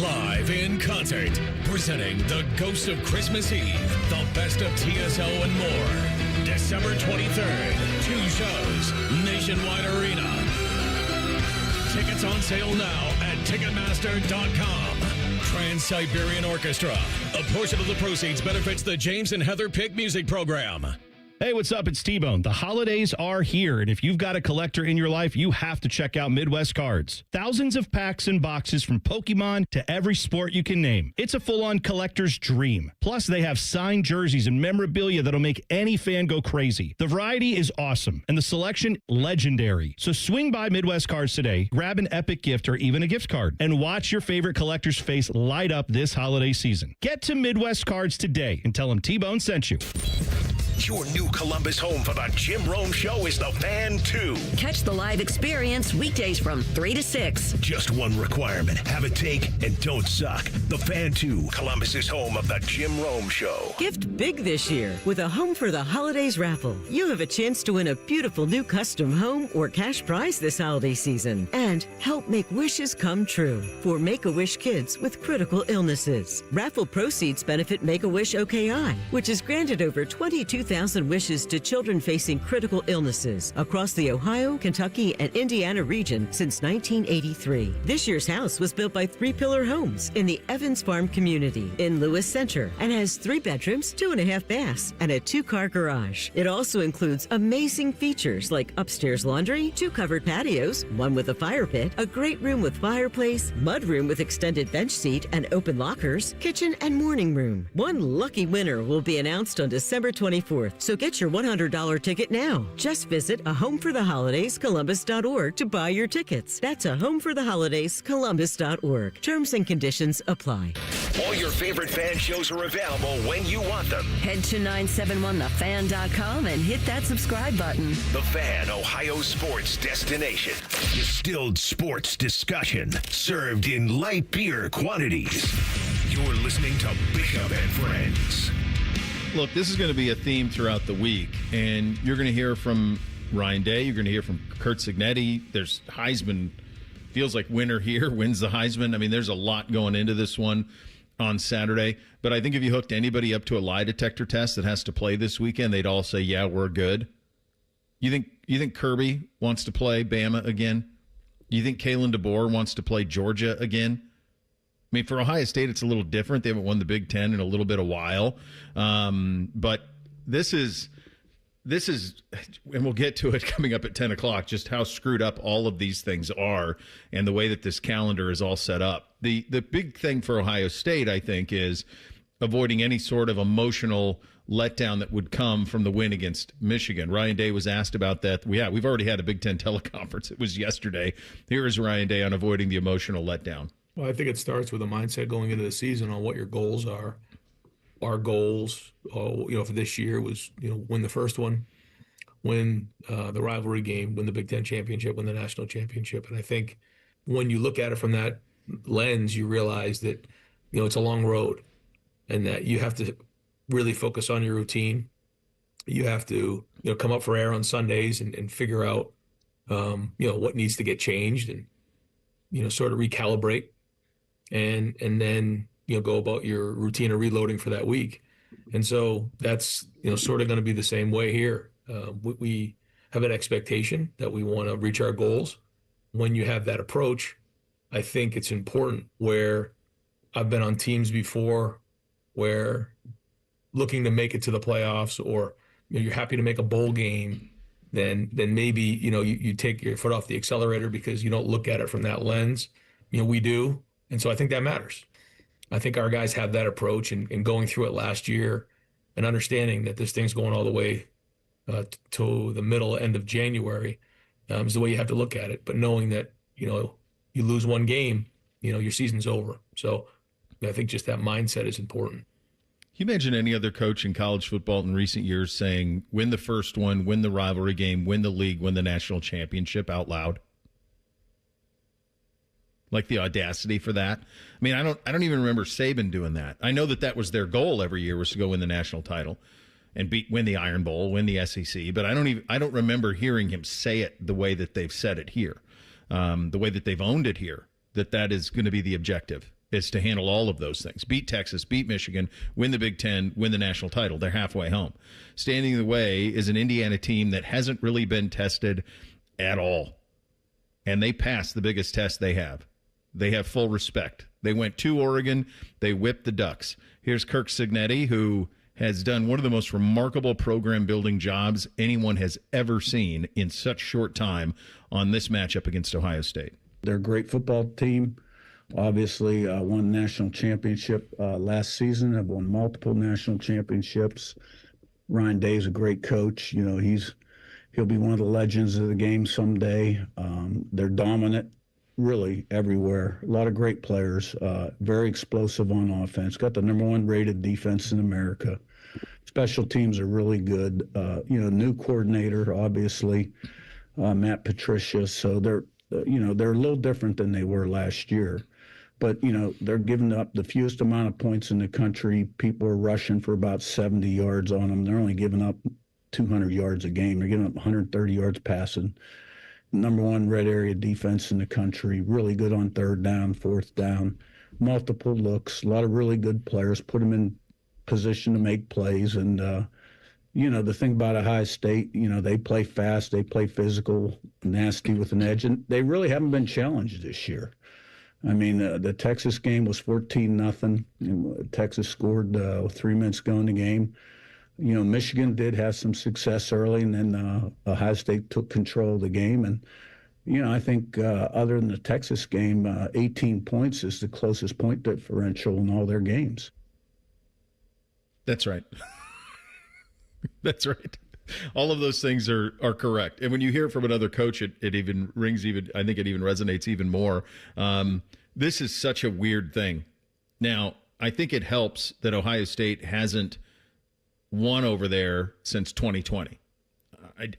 live in concert, presenting the Ghost of Christmas Eve, the best of TSO and more. December 23rd, 2 shows, Nationwide Arena. Tickets on sale now at Ticketmaster.com. Trans-Siberian Orchestra. A portion of the proceeds benefits the James and Heather Pick Music Program. Hey, what's up? It's T-Bone. The holidays are here, and if you've got a collector in your life, you have to check out Midwest Cards. Thousands of packs and boxes from Pokemon to every sport you can name. It's a full-on collector's dream. Plus, they have signed jerseys and memorabilia that'll make any fan go crazy. The variety is awesome, and the selection legendary. So swing by Midwest Cards today, grab an epic gift or even a gift card, and watch your favorite collector's face light up this holiday season. Get to Midwest Cards today and tell them T-Bone sent you. Your new Columbus home for the Jim Rome Show is the Fan 2. Catch the live experience weekdays from 3 to 6. Just one requirement. Have a take and don't suck. The Fan 2, Columbus's home of the Jim Rome Show. Gift big this year with a Home for the Holidays raffle. You have a chance to win a beautiful new custom home or cash prize this holiday season and help make wishes come true for Make-A-Wish kids with critical illnesses. Raffle proceeds benefit Make-A-Wish OKI, which has granted over 22,000 wishes to children facing critical illnesses across the Ohio, Kentucky, and Indiana region since 1983. This year's house was built by Three Pillar Homes in the Evans Farm community in Lewis Center and has 3 bedrooms, 2.5 baths, and a 2-car garage. It also includes amazing features like upstairs laundry, 2 covered patios, 1 with a fire pit, a great room with fireplace, mud room with extended bench seat and open lockers, kitchen and morning room. One lucky winner will be announced on December 24th. So get your $100 ticket now. Just visit ahomefortheholidayscolumbus.org to buy your tickets. That's ahomefortheholidayscolumbus.org. Terms and conditions apply. All your favorite fan shows are available when you want them. Head to 971thefan.com and hit that subscribe button. The Fan, Ohio sports destination. Distilled sports discussion served in light beer quantities. You're listening to Bishop and Friends. Look, this is going to be a theme throughout the week, and you're going to hear from Ryan Day. You're going to hear from Kurt Signetti. There's Heisman, feels like winner here, wins the Heisman. I mean, there's a lot going into this one on Saturday. But I think if you hooked anybody up to a lie detector test that has to play this weekend, they'd all say, yeah, we're good. You think Kirby wants to play Bama again? You think Kalen DeBoer wants to play Georgia again? I mean, for Ohio State, it's a little different. They haven't won the Big Ten in a little bit of while. But this is, and we'll get to it coming up at 10 o'clock, just how screwed up all of these things are and the way that this calendar is all set up. The big thing for Ohio State, I think, is avoiding any sort of emotional letdown that would come from the win against Michigan. Ryan Day was asked about that. We've already had a Big Ten teleconference. It was yesterday. Here is Ryan Day on avoiding the emotional letdown. Well, I think it starts with a mindset going into the season on what your goals are. Our goals, for this year was, win the first one, win the rivalry game, win the Big Ten championship, win the national championship. And I think when you look at it from that lens, you realize that, it's a long road and that you have to really focus on your routine. You have to, come up for air on Sundays and figure out, what needs to get changed and, sort of recalibrate. And then, go about your routine of reloading for that week. And so that's, sort of going to be the same way here. We have an expectation that we want to reach our goals. When you have that approach, I think it's important where I've been on teams before where looking to make it to the playoffs or you're happy to make a bowl game, then maybe, you take your foot off the accelerator because you don't look at it from that lens. We do. And so I think that matters. I think our guys have that approach and going through it last year and understanding that this thing's going all the way to the end of January is the way you have to look at it. But knowing that, you lose one game, your season's over. So I think just that mindset is important. Can you imagine any other coach in college football in recent years saying, win the first one, win the rivalry game, win the league, win the national championship out loud? Like the audacity for that. I mean, I don't even remember Saban doing that. I know that was their goal every year was to go win the national title and win the Iron Bowl, win the SEC. But I don't remember hearing him say it the way that they've said it here, the way that they've owned it here. That is going to be the objective, is to handle all of those things. Beat Texas, beat Michigan, win the Big Ten, win the national title. They're halfway home. Standing in the way is an Indiana team that hasn't really been tested at all, and they passed the biggest test they have. They have full respect. They went to Oregon. They whipped the Ducks. Here's Kirk Signetti, who has done one of the most remarkable program building jobs anyone has ever seen in such short time on this matchup against Ohio State. They're a great football team. Obviously, won national championship last season. Have won multiple national championships. Ryan Day's a great coach. You know, he'll be one of the legends of the game someday. They're dominant, really everywhere. A lot of great players. Very explosive on offense. Got the number 1 rated defense in America. Special teams are really good. New coordinator, obviously, Matt Patricia. So they're a little different than they were last year. But, they're giving up the fewest amount of points in the country. People are rushing for about 70 yards on them. They're only giving up 200 yards a game. They're giving up 130 yards passing. Number 1 red area defense in the country. Really good on 3rd down, 4th down. Multiple looks. A lot of really good players. Put them in position to make plays. And, the thing about Ohio State, they play fast. They play physical, nasty with an edge. And they really haven't been challenged this year. I mean, the Texas game was 14-0. Texas scored 3 minutes ago in the game. Michigan did have some success early, and then Ohio State took control of the game. And, I think other than the Texas game, 18 points is the closest point differential in all their games. That's right. That's right. All of those things are correct. And when you hear it from another coach, it even rings I think it even resonates even more. This is such a weird thing. Now, I think it helps that Ohio State hasn't won over there since 2020.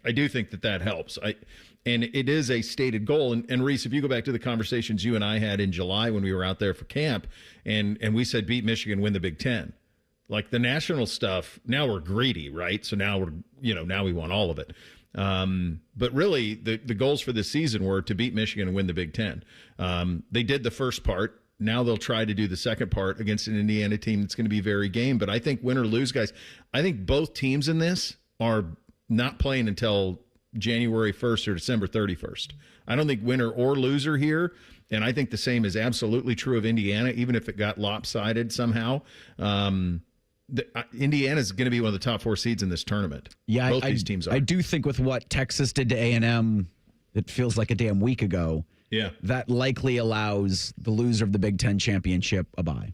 I do think that helps. And it is a stated goal. And Reese, if you go back to the conversations you and I had in July when we were out there for camp, and we said beat Michigan, win the Big Ten. Like the national stuff, now we're greedy, right? So now now we want all of it. But really, the goals for this season were to beat Michigan and win the Big Ten. They did the first part. Now they'll try to do the second part against an Indiana team that's going to be very game. But I think win or lose, guys, I think both teams in this are not playing until January 1st or December 31st. I don't think winner or loser here. And I think the same is absolutely true of Indiana, even if it got lopsided somehow. Indiana is going to be one of the top 4 seeds in this tournament. Yeah, both these teams are. I do think with what Texas did to A&M, it feels like a damn week ago. Yeah, that likely allows the loser of the Big Ten championship a bye.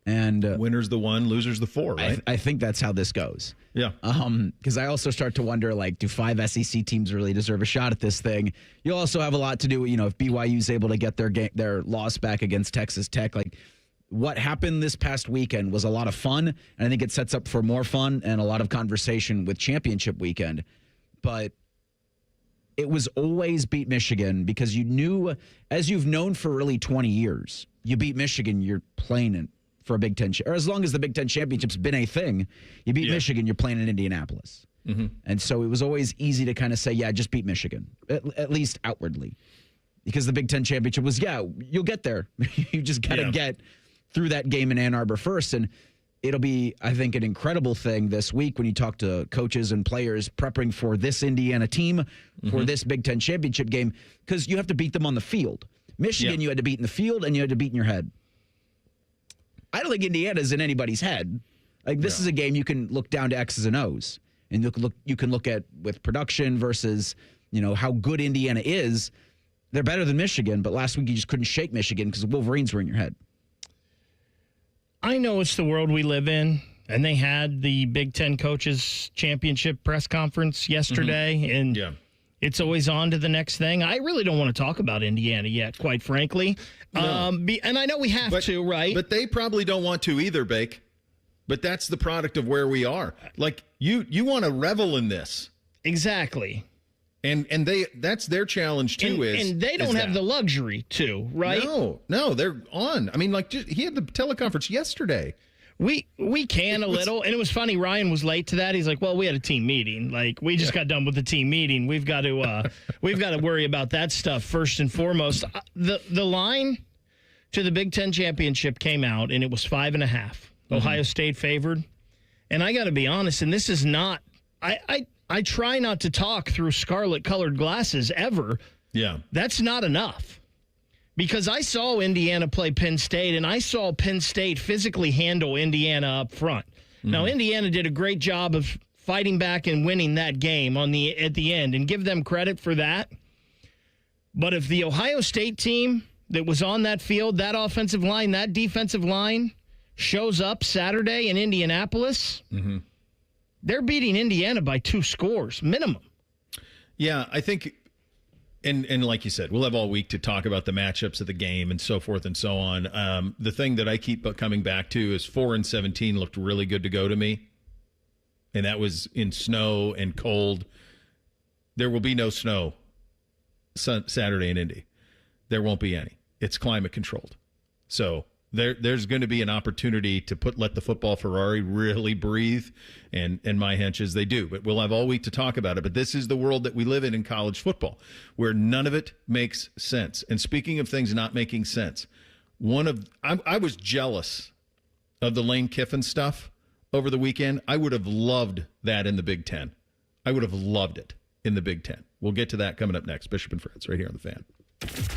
And winner's the 1, loser's the 4, right? I think that's how this goes. Yeah. Because I also start to wonder, do 5 SEC teams really deserve a shot at this thing? You'll also have a lot to do, if BYU's able to get their loss back against Texas Tech, what happened this past weekend was a lot of fun, and I think it sets up for more fun and a lot of conversation with championship weekend. But it was always beat Michigan because you knew, as you've known for really 20 years, you beat Michigan, you're playing it for a Big Ten, or as long as the Big Ten championship's been a thing, you beat Michigan, you're playing in Indianapolis. Mm-hmm. And so it was always easy to kind of say, yeah, just beat Michigan, at least outwardly. Because the Big Ten championship was, you'll get there. You just got to get through that game in Ann Arbor first. And it'll be, I think, an incredible thing this week when you talk to coaches and players prepping for this Indiana team, for this Big Ten championship game, because you have to beat them on the field. Michigan, you had to beat in the field, and you had to beat in your head. I don't think Indiana's in anybody's head. This is a game you can look down to X's and O's, and you can look at with production versus, how good Indiana is. They're better than Michigan, but last week you just couldn't shake Michigan because the Wolverines were in your head. I know it's the world we live in, and they had the Big Ten Coaches Championship press conference yesterday, and it's always on to the next thing. I really don't want to talk about Indiana yet, quite frankly. No. And I know we have to, right? But they probably don't want to either, Bake. But that's the product of where we are. You want to revel in this. Exactly. And that's their challenge too. And they don't have the luxury to, right? No, they're on. I mean, he had the teleconference yesterday. We can a little, and it was funny. Ryan was late to that. He's like, "Well, we had a team meeting. We just got done with the team meeting. We've got to worry about that stuff first and foremost." The line to the Big Ten championship came out, and it was 5.5. Ohio State favored, and I got to be honest. And this is not. I try not to talk through scarlet-colored glasses ever. Yeah. That's not enough. Because I saw Indiana play Penn State, and I saw Penn State physically handle Indiana up front. Now, Indiana did a great job of fighting back and winning that game at the end, and give them credit for that. But if the Ohio State team that was on that field, that offensive line, that defensive line, shows up Saturday in Indianapolis, they're beating Indiana by 2 scores, minimum. Yeah, I think, and like you said, we'll have all week to talk about the matchups of the game and so forth and so on. The thing that I keep coming back to is 4-17 looked really good to go to me. And that was in snow and cold. There will be no snow Saturday in Indy. There won't be any. It's climate controlled. So there's going to be an opportunity to let the football Ferrari really breathe. And my hunch is they do. But we'll have all week to talk about it. But this is the world that we live in college football, where none of it makes sense. And speaking of things not making sense, I was jealous of the Lane Kiffin stuff over the weekend. I would have loved that in the Big Ten. I would have loved it in the Big Ten. We'll get to that coming up next. Bishop and Friends right here on The Fan.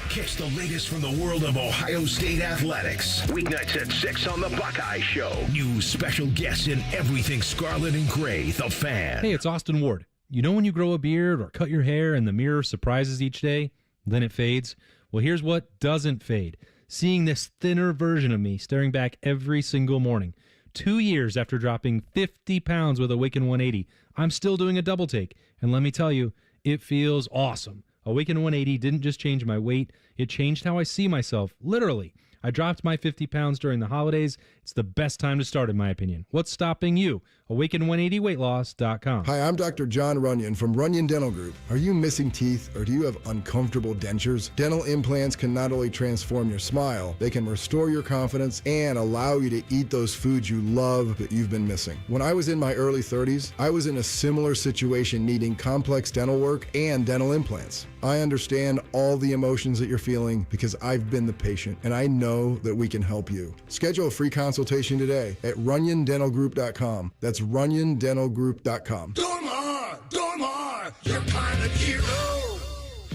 Catch the latest from the world of Ohio State athletics. Weeknights at 6 on The Buckeye Show. New special guests in everything scarlet and gray. The Fan. Hey, it's Austin Ward. You know when you grow a beard or cut your hair and the mirror surprises each day, then it fades? Well, here's what doesn't fade. Seeing this thinner version of me staring back every single morning. 2 years after dropping 50 pounds with Awaken 180, I'm still doing a double take. And let me tell you, it feels awesome. Awaken 180 didn't just change my weight, it changed how I see myself, literally. I dropped my 50 pounds during the holidays. It's the best time to start, in my opinion. What's stopping you? Awaken180weightloss.com. Hi, I'm Dr. John Runyon from Runyon Dental Group. Are you missing teeth or do you have uncomfortable dentures? Dental implants can not only transform your smile, they can restore your confidence and allow you to eat those foods you love that you've been missing. When I was in my early 30s, I was in a similar situation needing complex dental work and dental implants. I understand all the emotions that you're feeling because I've been the patient and I know that we can help you. Schedule a free consultation today at RunyonDentalGroup.com. That's RunyonDentalGroup.com. Dormar, you're kind of hero.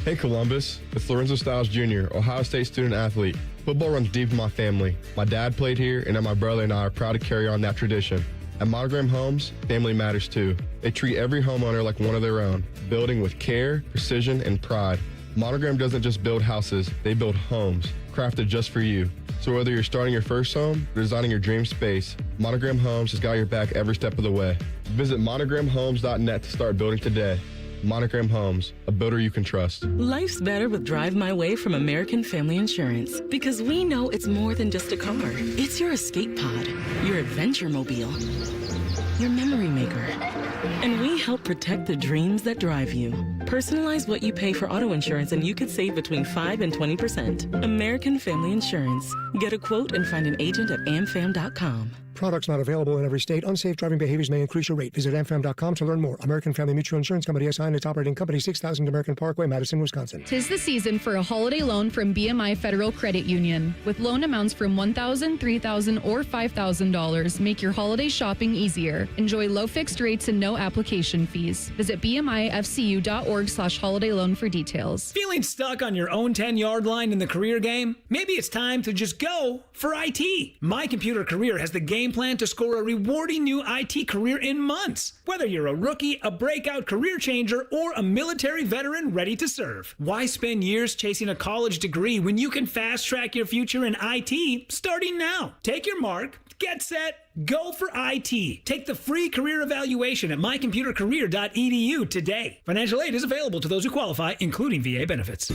Hey Columbus, it's Lorenzo Stiles Jr., Ohio State student athlete. Football runs deep in my family. My dad played here, and my brother and I are proud to carry on that tradition. At Monogram Homes, family matters too. They treat every homeowner like one of their own, building with care, precision, and pride. Monogram doesn't just build houses, they build homes, crafted just for you. So whether you're starting your first home or designing your dream space, Monogram Homes has got your back every step of the way. Visit monogramhomes.net to start building today. Monogram Homes, a builder you can trust. Life's better with Drive My Way from American Family Insurance, because we know it's more than just a car. It's your escape pod, your adventure mobile, your memory maker. And we help protect the dreams that drive you. Personalize what you pay for auto insurance and you could save between 5 and 20%. American Family Insurance. Get a quote and find an agent at amfam.com. Products not available in every state. Unsafe driving behaviors may increase your rate. Visit amfam.com to learn more. American Family Mutual Insurance Company SI and its operating company, 6000 American Parkway, Madison, Wisconsin. 'Tis the season for a holiday loan from BMI Federal Credit Union. With loan amounts from $1,000, $3,000, or $5,000, make your holiday shopping easier. Enjoy low fixed rates and no application fees. Visit bmifcu.org/holiday loan for details. Feeling stuck on your own 10-yard line in the career game? Maybe it's time to just go for IT. My Computer Career has the game plan to score a rewarding new IT career in months. Whether you're a rookie, a breakout career changer, or a military veteran ready to serve. Why spend years chasing a college degree when you can fast track your future in IT starting now? Take your mark, get set, go for IT. Take the free career evaluation at mycomputercareer.edu today. Financial aid is available to those who qualify, including VA benefits.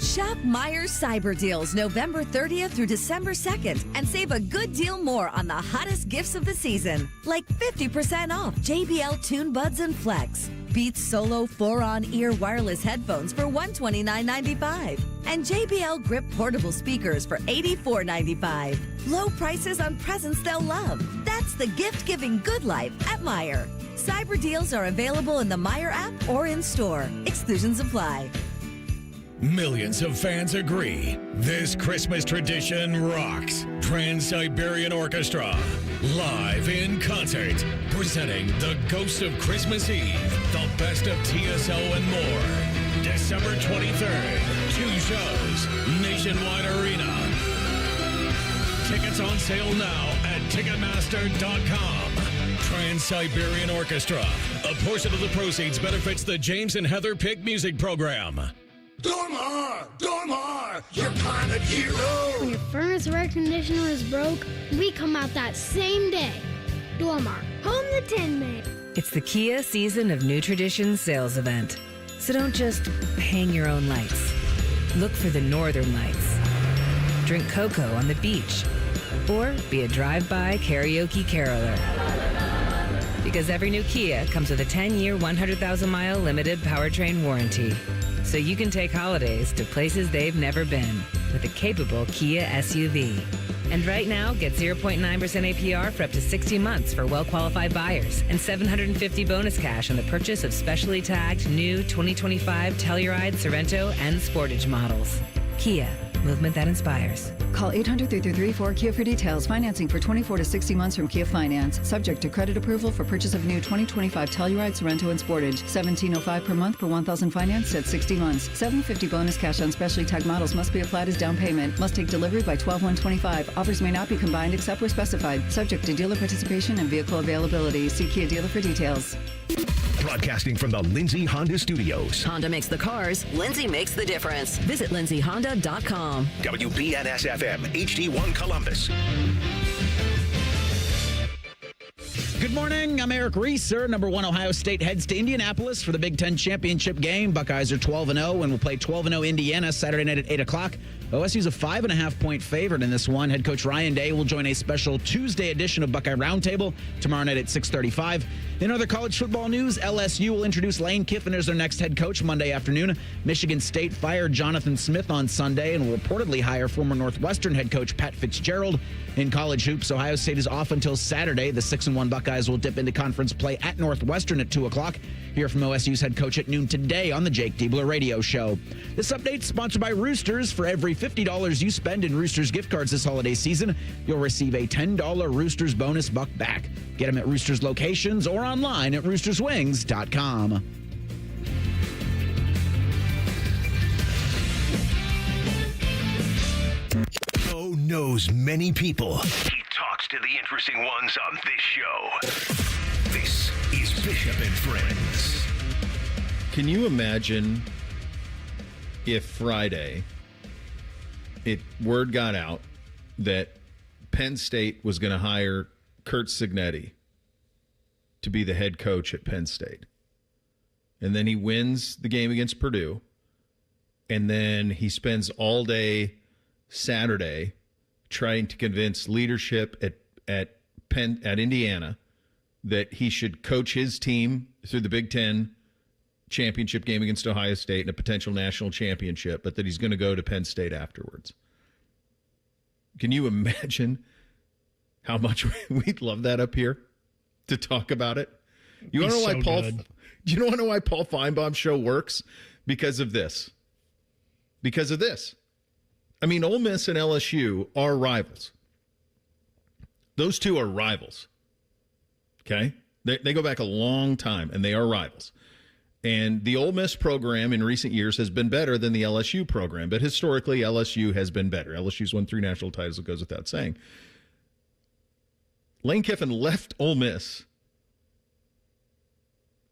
Shop Meijer's Cyber Deals November 30th through December 2nd and save a good deal more on the hottest gifts of the season, like 50% off JBL Tune Buds and Flex, Beats Solo 4-on-ear wireless headphones for $129.95, and JBL Grip portable speakers for $84.95. Low prices on presents they'll love. That's the gift-giving good life at Meijer. Cyber Deals are available in the Meijer app or in store. Exclusions apply. Millions of fans agree this Christmas tradition rocks. Trans-Siberian Orchestra, live in concert, presenting The Ghost of Christmas Eve, the best of TSO and more. December 23rd, 2 shows, Nationwide Arena. Tickets on sale now at Ticketmaster.com. Trans-Siberian Orchestra. A portion of the proceeds benefits the James and Heather Pick Music Program. Dormar, you're kind of hero. When your furnace or air conditioner is broke, we come out that same day. Dormar, home the Tin Man. It's the Kia Season of New Traditions sales event. So don't just hang your own lights. Look for the Northern Lights. Drink cocoa on the beach. Or be a drive-by karaoke caroler. Because every new Kia comes with a 10-year, 100,000-mile limited powertrain warranty. So you can take holidays to places they've never been with a capable Kia SUV. And right now, get 0.9% APR for up to 60 months for well-qualified buyers and $750 bonus cash on the purchase of specially tagged new 2025 Telluride, Sorento, and Sportage models. Kia, movement that inspires. Call 800-333-4KIA for details. Financing for 24 to 60 months from Kia Finance. Subject to credit approval for purchase of new 2025 Telluride, Sorento, and Sportage. $1,705 per month per 1,000 financed at 60 months. $750 bonus cash on specially tagged models must be applied as down payment. Must take delivery by 12/1/25. Offers may not be combined except where specified. Subject to dealer participation and vehicle availability. See Kia dealer for details. Broadcasting from the Lindsay Honda Studios. Honda makes the cars. Lindsay makes the difference. Visit lindsayhonda.com. WBNS-FM, HD1 Columbus. Good morning. I'm Eric Reeser. Number 1 Ohio State heads to Indianapolis for the Big Ten championship game. Buckeyes are 12-0 and will play 12-0 Indiana Saturday night at 8 o'clock. OSU's a 5.5-point favorite in this one. Head coach Ryan Day will join a special Tuesday edition of Buckeye Roundtable tomorrow night at 6:35. In other college football news, LSU will introduce Lane Kiffin as their next head coach Monday afternoon. Michigan State fired Jonathan Smith on Sunday and will reportedly hire former Northwestern head coach Pat Fitzgerald. In college hoops, Ohio State is off until Saturday. The 6-1 Buckeyes will dip into conference play at Northwestern at 2 o'clock. Hear from OSU's head coach at noon today on the Jake Diebler Radio Show. This update sponsored by Roosters. For every $50 you spend in Roosters gift cards this holiday season, you'll receive a $10 Roosters bonus buck back. Get them at Roosters locations or online at roosterswings.com. Bo knows many people. He talks to the interesting ones on this show. This is Bishop and Friends. Can you imagine if Friday word got out that Penn State was going to hire Kurt Cignetti to be the head coach at Penn State, and then he wins the game against Purdue, and then he spends all day Saturday trying to convince leadership at Indiana that he should coach his team through the Big Ten championship game against Ohio State and a potential national championship, but that he's going to go to Penn State afterwards. Can you imagine how much we'd love that up here to talk about it? You want to know why Do you want to know why Paul Feinbaum's show works? Because of this. Because of this. I mean, Ole Miss and LSU are rivals. Those two are rivals. Okay? They go back a long time, and they are rivals. And the Ole Miss program in recent years has been better than the LSU program, but historically LSU has been better. LSU's won 3 national titles, it goes without saying. Lane Kiffin left Ole Miss,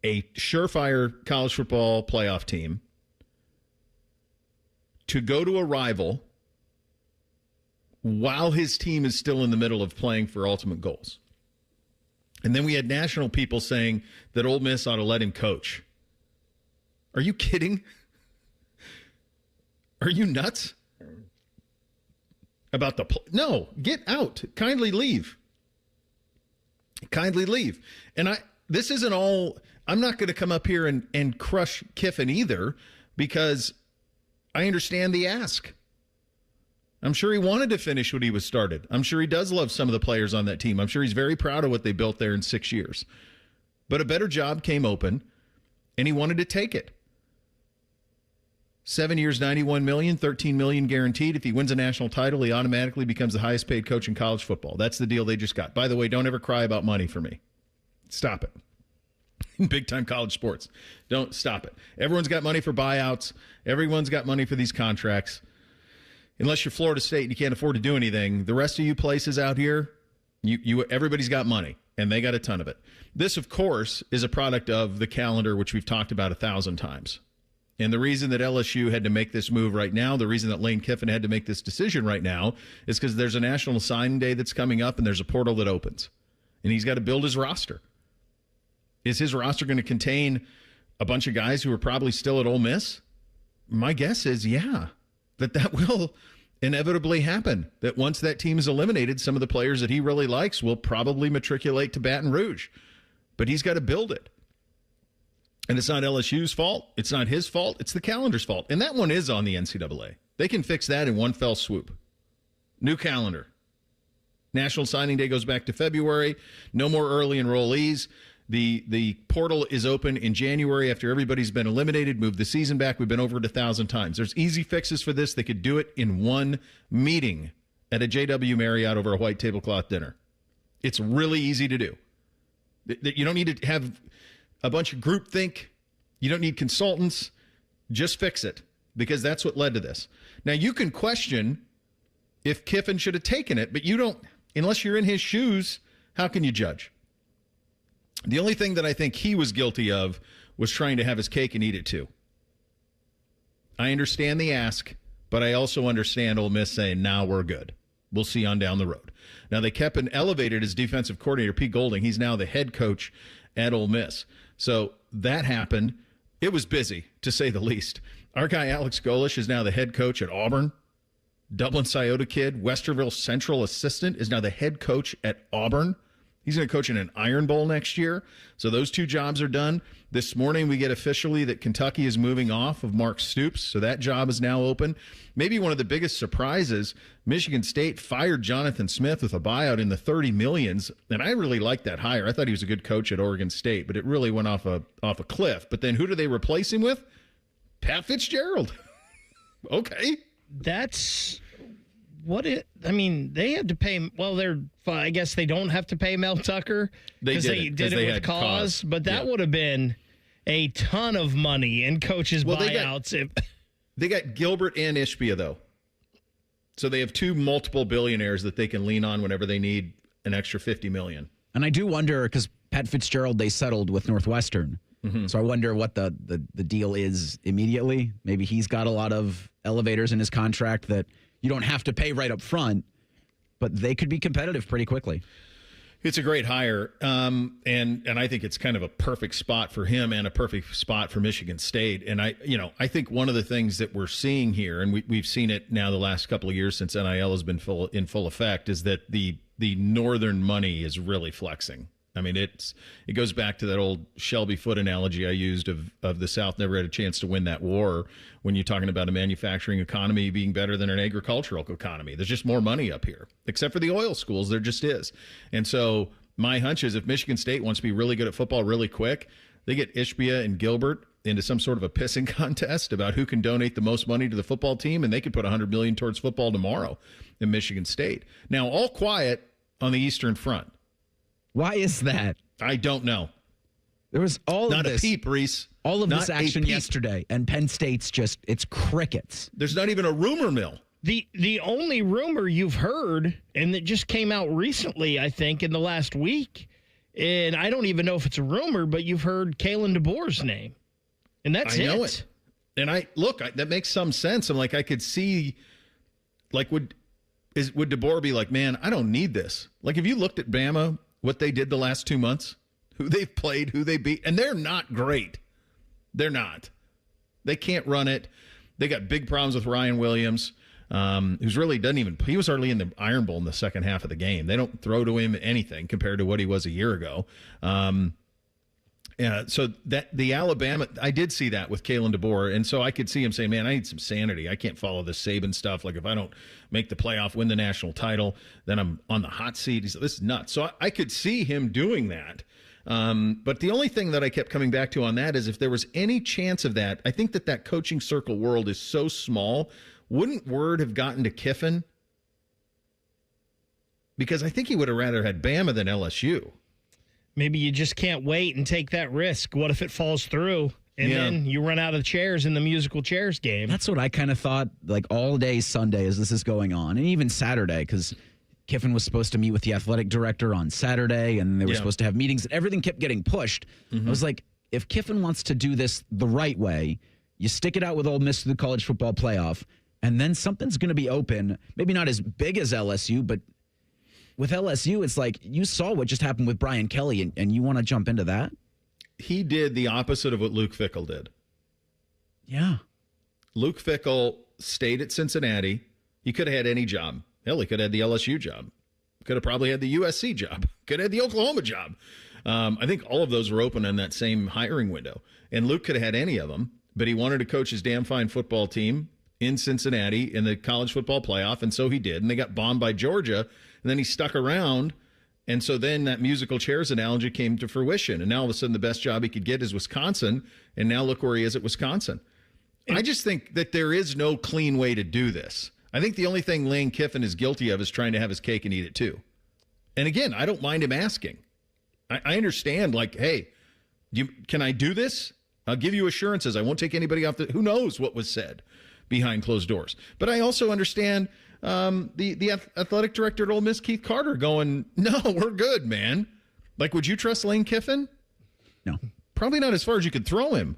a surefire college football playoff team, to go to a rival while his team is still in the middle of playing for ultimate goals. And then we had national people saying that Ole Miss ought to let him coach. Are you kidding? Are you nuts? About the no, get out. Kindly leave. Kindly leave. And this isn't all. I'm not going to come up here and crush Kiffin either, because I understand the ask. I'm sure he wanted to finish what he was started. I'm sure he does love some of the players on that team. I'm sure he's very proud of what they built there in 6 years. But a better job came open, and he wanted to take it. 7 years, $91 million, $13 million guaranteed. If he wins a national title, he automatically becomes the highest paid coach in college football. That's the deal they just got. By the way, don't ever cry about money for me. Stop it. Big-time college sports. Don't stop it. Everyone's got money for buyouts. Everyone's got money for these contracts. unless you're Florida State and you can't afford to do anything, the rest of you places out here, everybody's got money, and they got a ton of it. This, of course, is a product of the calendar, which we've talked about 1,000 times. And the reason that LSU had to make this move right now, the reason that Lane Kiffin had to make this decision right now, is because there's a National Signing Day that's coming up, and there's a portal that opens. And he's got to build his roster. Is his roster going to contain a bunch of guys who are probably still at Ole Miss? My guess is, yeah, that will inevitably happen. That once that team is eliminated, some of the players that he really likes will probably matriculate to Baton Rouge. But he's got to build it. And it's not LSU's fault. It's not his fault. It's the calendar's fault. And that one is on the NCAA. They can fix that in one fell swoop. New calendar. National Signing Day goes back to February. No more early enrollees. The portal is open in January after everybody's been eliminated. Move the season back. We've been over it 1,000 times. There's easy fixes for this. They could do it in one meeting at a JW Marriott over a white tablecloth dinner. It's really easy to do. You don't need to have a bunch of groupthink. You don't need consultants. Just fix it, because that's what led to this. Now, you can question if Kiffin should have taken it, but you don't, unless you're in his shoes, how can you judge? The only thing that I think he was guilty of was trying to have his cake and eat it too. I understand the ask, but I also understand Ole Miss saying, now we're good. We'll see on down the road. Now, they kept and elevated his defensive coordinator, Pete Golding. He's now the head coach at Ole Miss. So that happened. It was busy, to say the least. Our guy, Alex Golish, is now the head coach at Auburn. Dublin Scioto kid, Westerville Central assistant, is now the head coach at Auburn. He's going to coach in an Iron Bowl next year. So those two jobs are done. This morning we get officially that Kentucky is moving off of Mark Stoops. So that job is now open. Maybe one of the biggest surprises, Michigan State fired Jonathan Smith with a buyout in the 30 millions. And I really liked that hire. I thought he was a good coach at Oregon State, but it really went off a cliff. But then who do they replace him with? Pat Fitzgerald. Okay. That's what they had to pay. Well, I guess they don't have to pay Mel Tucker because they did it with cause. But that would have been a ton of money in coaches' buyouts. They got Gilbert and Ishbia, though. So they have two multiple billionaires that they can lean on whenever they need an extra $50 million. And I do wonder, because Pat Fitzgerald, they settled with Northwestern. Mm-hmm. So I wonder what the deal is immediately. Maybe he's got a lot of elevators in his contract that you don't have to pay right up front, but they could be competitive pretty quickly. It's a great hire, and I think it's kind of a perfect spot for him and a perfect spot for Michigan State. And I think one of the things that we're seeing here, and we've seen it now the last couple of years since NIL has been in full effect, is that the northern money is really flexing. I mean, it goes back to that old Shelby Foote analogy I used of the South never had a chance to win that war when you're talking about a manufacturing economy being better than an agricultural economy. There's just more money up here, except for the oil schools. There just is. And so my hunch is if Michigan State wants to be really good at football really quick, they get Ishbia and Gilbert into some sort of a pissing contest about who can donate the most money to the football team, and they could put $100 million towards football tomorrow in Michigan State. Now, all quiet on the Eastern Front. Why is that? I don't know. There was not a peep, Reese. All of this action yesterday, and Penn State's it's crickets. There's not even a rumor mill. The only rumor you've heard, and that just came out recently, I think, in the last week, and I don't even know if it's a rumor, but you've heard Kalen DeBoer's name, and that's it. I know it. And that makes some sense. I'm like, I could see, like, would DeBoer be like, man, I don't need this. Like, if you looked at Bama, what they did the last 2 months, who they've played, who they beat, and they're not great. They're not. They can't run it. They got big problems with Ryan Williams, who's really he was hardly in the Iron Bowl in the second half of the game. They don't throw to him anything compared to what he was a year ago. So that the Alabama, I did see that with Kalen DeBoer, and so I could see him saying, man, I need some sanity. I can't follow this Saban stuff. Like, if I don't make the playoff, win the national title, then I'm on the hot seat. This is nuts. So I could see him doing that. But the only thing that I kept coming back to on that is if there was any chance of that, I think that coaching circle world is so small. Wouldn't word have gotten to Kiffin? Because I think he would have rather had Bama than LSU. Maybe you just can't wait and take that risk. What if it falls through? And then you run out of chairs in the musical chairs game. That's what I kind of thought, like all day Sunday as this is going on, and even Saturday, because Kiffin was supposed to meet with the athletic director on Saturday, and they were supposed to have meetings, and everything kept getting pushed. I was like, if Kiffin wants to do this the right way, you stick it out with Ole Miss through the college football playoff, and then something's going to be open, maybe not as big as LSU, but with LSU, it's like you saw what just happened with Brian Kelly, and you want to jump into that? He did the opposite of what Luke Fickell did. Yeah. Luke Fickell stayed at Cincinnati. He could have had any job. Hell, he could have had the LSU job. Could have probably had the USC job. Could have had the Oklahoma job. I think all of those were open in that same hiring window. And Luke could have had any of them, but he wanted to coach his damn fine football team in Cincinnati in the college football playoff, and so he did. And they got bombed by Georgia, and then he stuck around. And so then that musical chairs analogy came to fruition. And now all of a sudden the best job he could get is Wisconsin. And now look where he is at Wisconsin. I just think that there is no clean way to do this. I think the only thing Lane Kiffin is guilty of is trying to have his cake and eat it too. And again, I don't mind him asking. I understand, like, hey, can I do this? I'll give you assurances. I won't take anybody off who knows what was said behind closed doors. But I also understand the athletic director at Ole Miss, Keith Carter, going, no, we're good, man. Like, would you trust Lane Kiffin? No. Probably not as far as you could throw him.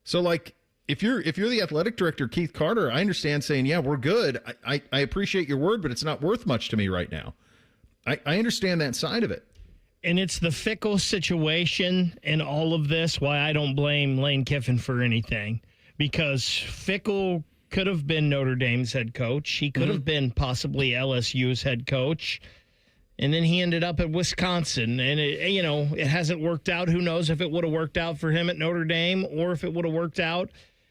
So, like, if you're the athletic director, Keith Carter, I understand saying, yeah, we're good. I appreciate your word, but it's not worth much to me right now. I understand that side of it. And it's the Fickell situation and all of this why I don't blame Lane Kiffin for anything. Because Fickell could have been Notre Dame's head coach. He could have been possibly LSU's head coach. And then he ended up at Wisconsin. And, it hasn't worked out. Who knows if it would have worked out for him at Notre Dame or if it would have worked out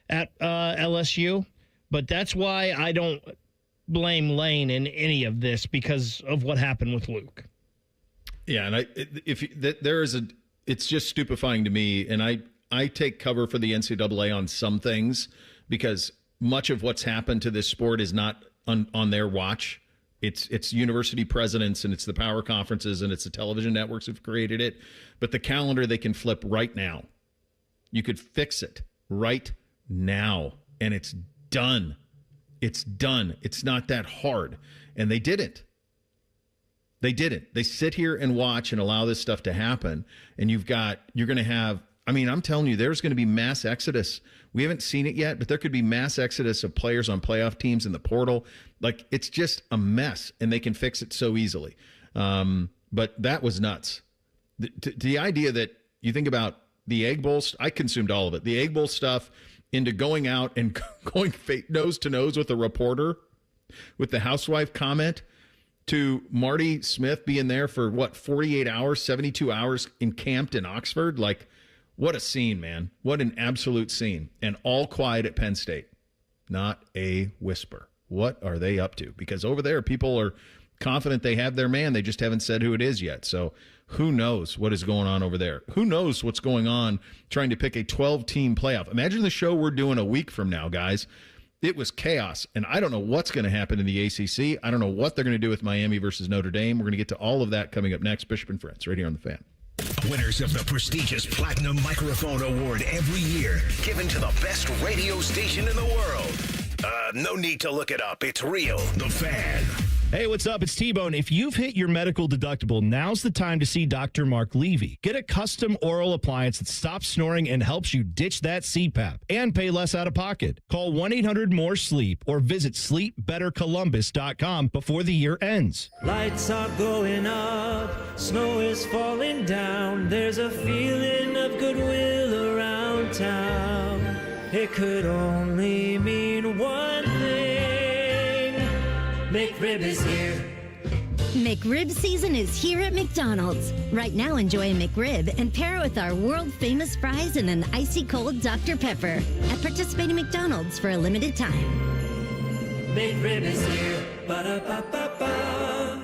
at LSU. But that's why I don't blame Lane in any of this because of what happened with Luke. Yeah, and it's just stupefying to me. And I take cover for the NCAA on some things because much of what's happened to this sport is not on their watch. It's university presidents and it's the power conferences and it's the television networks who've created it. But the calendar they can flip right now. You could fix it right now, and it's done. It's done. It's not that hard. And they didn't. They didn't. They sit here and watch and allow this stuff to happen. And you're going to have, I'm telling you, there's going to be mass exodus. We haven't seen it yet, but there could be mass exodus of players on playoff teams in the portal. Like, it's just a mess, and they can fix it so easily. But that was nuts. The idea that you think about the Egg Bowl, I consumed all of it. The Egg Bowl stuff into going out and going nose to nose with a reporter with the housewife comment, to Marty Smith being there for 48 hours, 72 hours encamped in Oxford. Like, what a scene, man. What an absolute scene. And all quiet at Penn State. Not a whisper. What are they up to? Because over there, people are confident they have their man. They just haven't said who it is yet. So who knows what is going on over there? Who knows what's going on trying to pick a 12-team playoff? Imagine the show we're doing a week from now, guys. It was chaos, and I don't know what's going to happen in the ACC. I don't know what they're going to do with Miami versus Notre Dame. We're going to get to all of that coming up next. Bishop and Friends, right here on The Fan. Winners of the prestigious Platinum Microphone Award every year, given to the best radio station in the world. No need to look it up. It's real. The Fan. Hey, what's up? It's T-Bone. If you've hit your medical deductible, now's the time to see Dr. Mark Levy. Get a custom oral appliance that stops snoring and helps you ditch that CPAP and pay less out of pocket. Call 1-800-MORE-SLEEP or visit sleepbettercolumbus.com before the year ends. Lights are going up, snow is falling down, there's a feeling of goodwill around town. It could only mean one thing. McRib is here. McRib season is here at McDonald's. Right now, enjoy a McRib and pair it with our world-famous fries and an icy cold Dr. Pepper at participating McDonald's for a limited time. McRib is here. Ba-da-ba-ba-ba.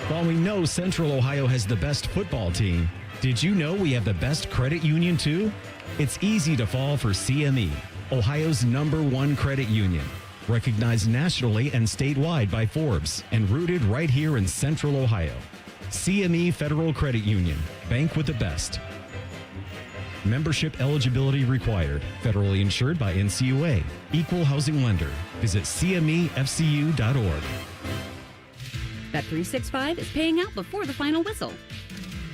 While we know Central Ohio has the best football team, did you know we have the best credit union too? It's easy to fall for CME, Ohio's #1 credit union. Recognized nationally and statewide by Forbes and rooted right here in Central Ohio. CME Federal Credit Union. Bank with the best. Membership eligibility required. Federally insured by NCUA. Equal housing lender. Visit cmefcu.org. Bet365 is paying out before the final whistle.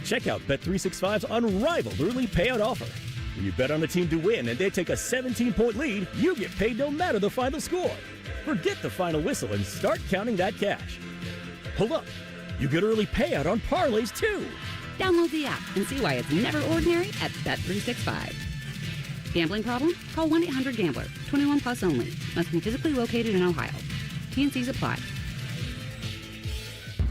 Check out Bet365's unrivaled early payout offer. When you bet on a team to win and they take a 17-point lead, you get paid no matter the final score. Forget the final whistle and start counting that cash. Hold up. You get early payout on parlays, too. Download the app and see why it's never ordinary at Bet365. Gambling problem? Call 1-800-GAMBLER. 21 plus only. Must be physically located in Ohio. T&Cs apply.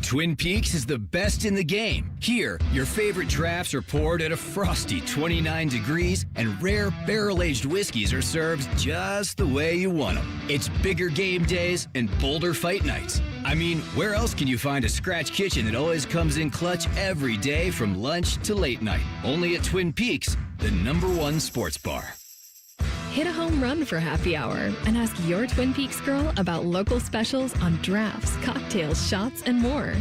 Twin Peaks is the best in the game. Here, your favorite drafts are poured at a frosty 29 degrees, and rare barrel-aged whiskeys are served just the way you want them. It's bigger game days and bolder fight nights. I mean, where else can you find a scratch kitchen that always comes in clutch every day from lunch to late night? Only at Twin Peaks, the #1 sports bar. Hit a home run for happy hour and ask your Twin Peaks girl about local specials on drafts, cocktails, shots, and more.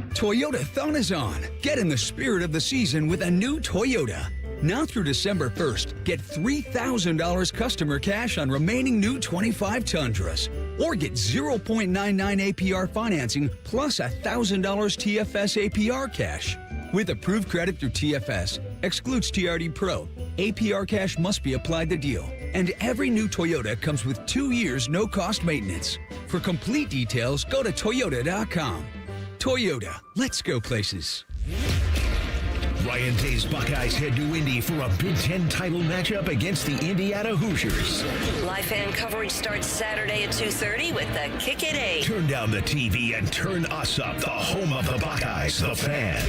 Toyota-thon is on. Get in the spirit of the season with a new Toyota. Now through December 1st, get $3,000 customer cash on remaining new 25 Tundras. Or get 0.99 APR financing plus $1,000 TFS APR cash. With approved credit through TFS, excludes TRD Pro. APR cash must be applied to deal. And every new Toyota comes with 2 years no-cost maintenance. For complete details, go to Toyota.com. Toyota, let's go places. Ryan Day's Buckeyes head to Indy for a Big Ten title matchup against the Indiana Hoosiers. Live fan coverage starts Saturday at 2:30 with the kick at 8. Turn down the TV and turn us up, the home of the Buckeyes, the Fan.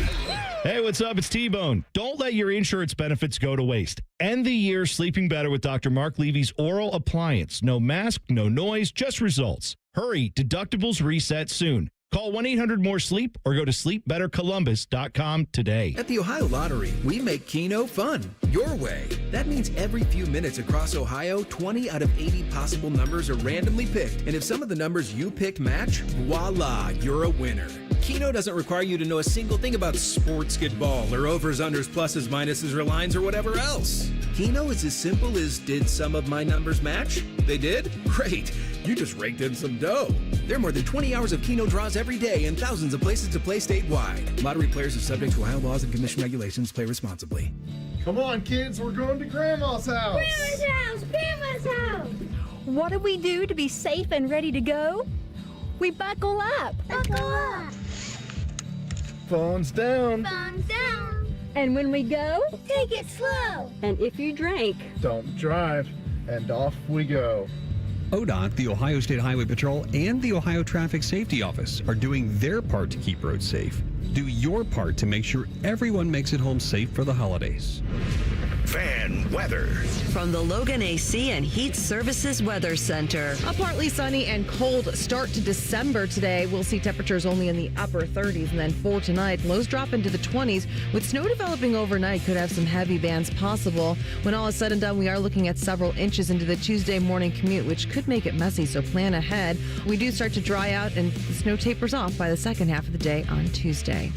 Hey, what's up? It's T-Bone. Don't let your insurance benefits go to waste. End the year sleeping better with Dr. Mark Levy's oral appliance. No mask, no noise, just results. Hurry, deductibles reset soon. Call 1-800-MORE-SLEEP or go to sleepbettercolumbus.com today. At the Ohio Lottery, we make Keno fun, your way. That means every few minutes across Ohio, 20 out of 80 possible numbers are randomly picked. And if some of the numbers you picked match, voila, you're a winner. Keno doesn't require you to know a single thing about sports ball or overs, unders, pluses, minuses, or lines, or whatever else. Keno is as simple as, did some of my numbers match? They did? Great. You just raked in some dough. There are more than 20 hours of Keno draws every day and thousands of places to play statewide. Lottery players are subject to Ohio laws and commission regulations. Play responsibly. Come on, kids, we're going to Grandma's house. Grandma's house! Grandma's house! What do we do to be safe and ready to go? We buckle up. Buckle up! Phones down. Thumbs down! And when we go, Take it slow! and if you drink, Don't drive. And off we go. ODOT, the Ohio State Highway Patrol, and the Ohio Traffic Safety Office are doing their part to keep roads safe. Do your part to make sure everyone makes it home safe for the holidays. Fan weather. From the Logan AC and Heat Services Weather Center. A partly sunny and cold start to December today. We'll see temperatures only in the upper 30s, and then for tonight, lows drop into the 20s. With snow developing overnight, could have some heavy bands possible. When all is said and done, we are looking at several inches into the Tuesday morning commute, which could make it messy, so plan ahead. We do start to dry out, and the snow tapers off by the second half of the day on Tuesday.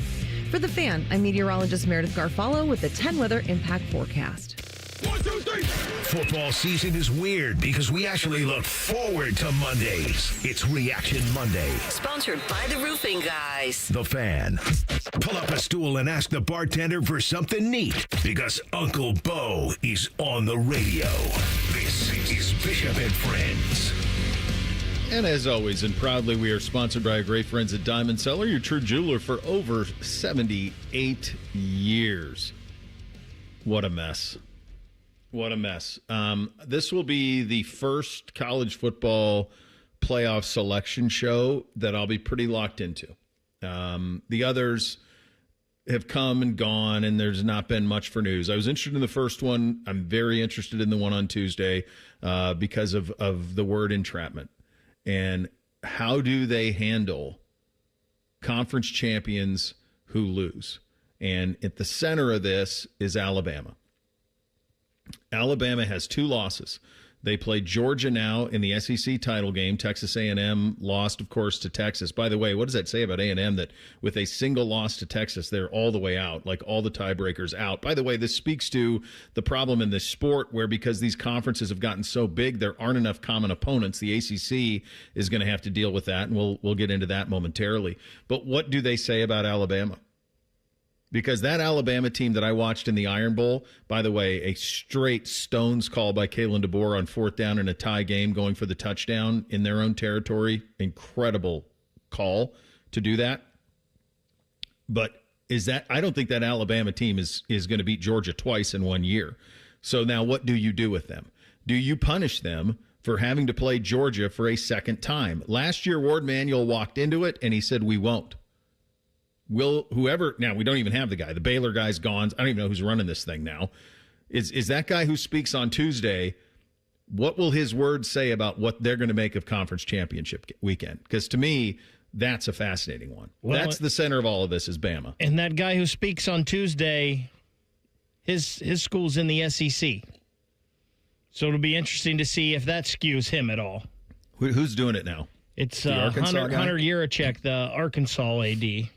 For The Fan, I'm meteorologist Meredith Garfalo with the 10 Weather Impact Forecast. 1, 2, 3. Football season is weird because we actually look forward to Mondays. It's Reaction Monday. Sponsored by the Roofing Guys. The Fan. Pull up a stool and ask the bartender for something neat because Uncle Bo is on the radio. This is Bishop and Friends. And as always, and proudly, we are sponsored by our great friends at Diamond Cellar, your true jeweler for over 78 years. What a mess. What a mess. This will be the first college football playoff selection show that I'll be pretty locked into. The others have come and gone, and there's not been much for news. I was interested in the first one. I'm very interested in the one on Tuesday because of the word entrapment. And how do they handle conference champions who lose? And at the center of this is Alabama. Alabama has 2 losses. They play Georgia now in the SEC title game. Texas A&M lost, of course, to Texas. By the way, what does that say about A&M that with a single loss to Texas, they're all the way out, like all the tiebreakers out? By the way, this speaks to the problem in this sport where because these conferences have gotten so big, there aren't enough common opponents. The ACC is going to have to deal with that, and we'll get into that momentarily. But what do they say about Alabama? Because that Alabama team that I watched in the Iron Bowl, by the way, a straight stones call by Kalen DeBoer on 4th down in a tie game going for the touchdown in their own territory. Incredible call to do that. But I don't think that Alabama team is going to beat Georgia twice in 1 year. So now what do you do with them? Do you punish them for having to play Georgia for a second time? Last year, Ward Manuel walked into it and he said, we won't. Will whoever, now we don't even have the guy, the Baylor guy's gone. I don't even know who's running this thing now. Is that guy who speaks on Tuesday, what will his words say about what they're going to make of conference championship weekend? Because to me, that's a fascinating one. Well, that's the center of all of this is Bama. And that guy who speaks on Tuesday, his school's in the SEC. So it'll be interesting to see if that skews him at all. Who's doing it now? It's Hunter Yurachek, the Arkansas AD.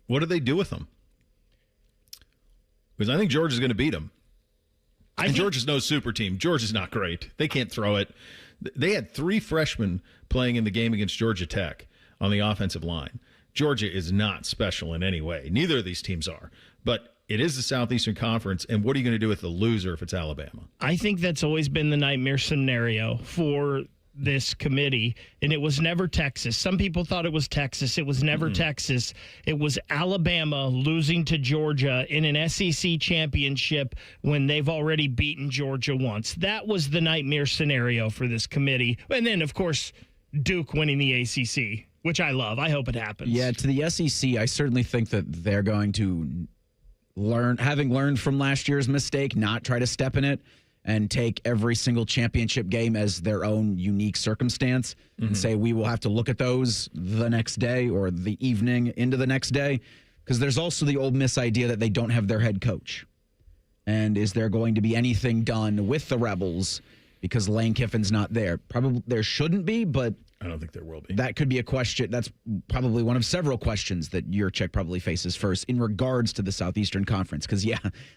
What do they do with them? Because I think Georgia's going to beat them. Georgia's no super team. Georgia's not great. They can't throw it. They had 3 freshmen playing in the game against Georgia Tech on the offensive line. Georgia is not special in any way. Neither of these teams are. But it is the Southeastern Conference, and what are you going to do with the loser if it's Alabama? I think that's always been the nightmare scenario for this committee, and it was never Texas. Some people thought it was Texas. It was never Texas. It was Alabama losing to Georgia in an SEC championship when they've already beaten Georgia once. That was the nightmare scenario for this committee. And then, of course, Duke winning the ACC, which I love. I hope it happens. Yeah, to the SEC, I certainly think that they're going to having learned from last year's mistake, not try to step in it and take every single championship game as their own unique circumstance and say we will have to look at those the next day or the evening into the next day. Because there's also the Ole Miss idea that they don't have their head coach. And is there going to be anything done with the Rebels because Lane Kiffin's not there? Probably there shouldn't be, but I don't think there will be. That could be a question. That's probably one of several questions that Yurachek probably faces first in regards to the Southeastern Conference. Because,